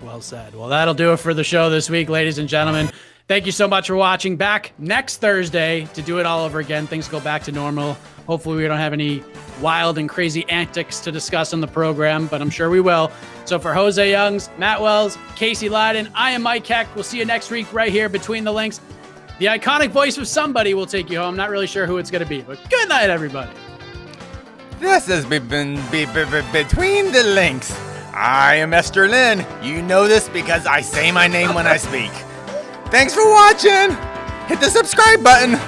Well said. Well, that'll do it for the show this week, ladies and gentlemen. Thank you so much for watching. Back next Thursday to do it all over again. Things go back to normal. Hopefully we don't have any wild and crazy antics to discuss on the program, but I'm sure we will. So for Jose Youngs, Matt Wells, Casey Leiden, I am Mike Heck. We'll see you next week right here between the links. The iconic voice of somebody will take you home. Not really sure who it's going to be, but good night, everybody. This has been Between the Links. I am Sterling. You know this because I say my name when I speak. Thanks for watching. Hit the subscribe button.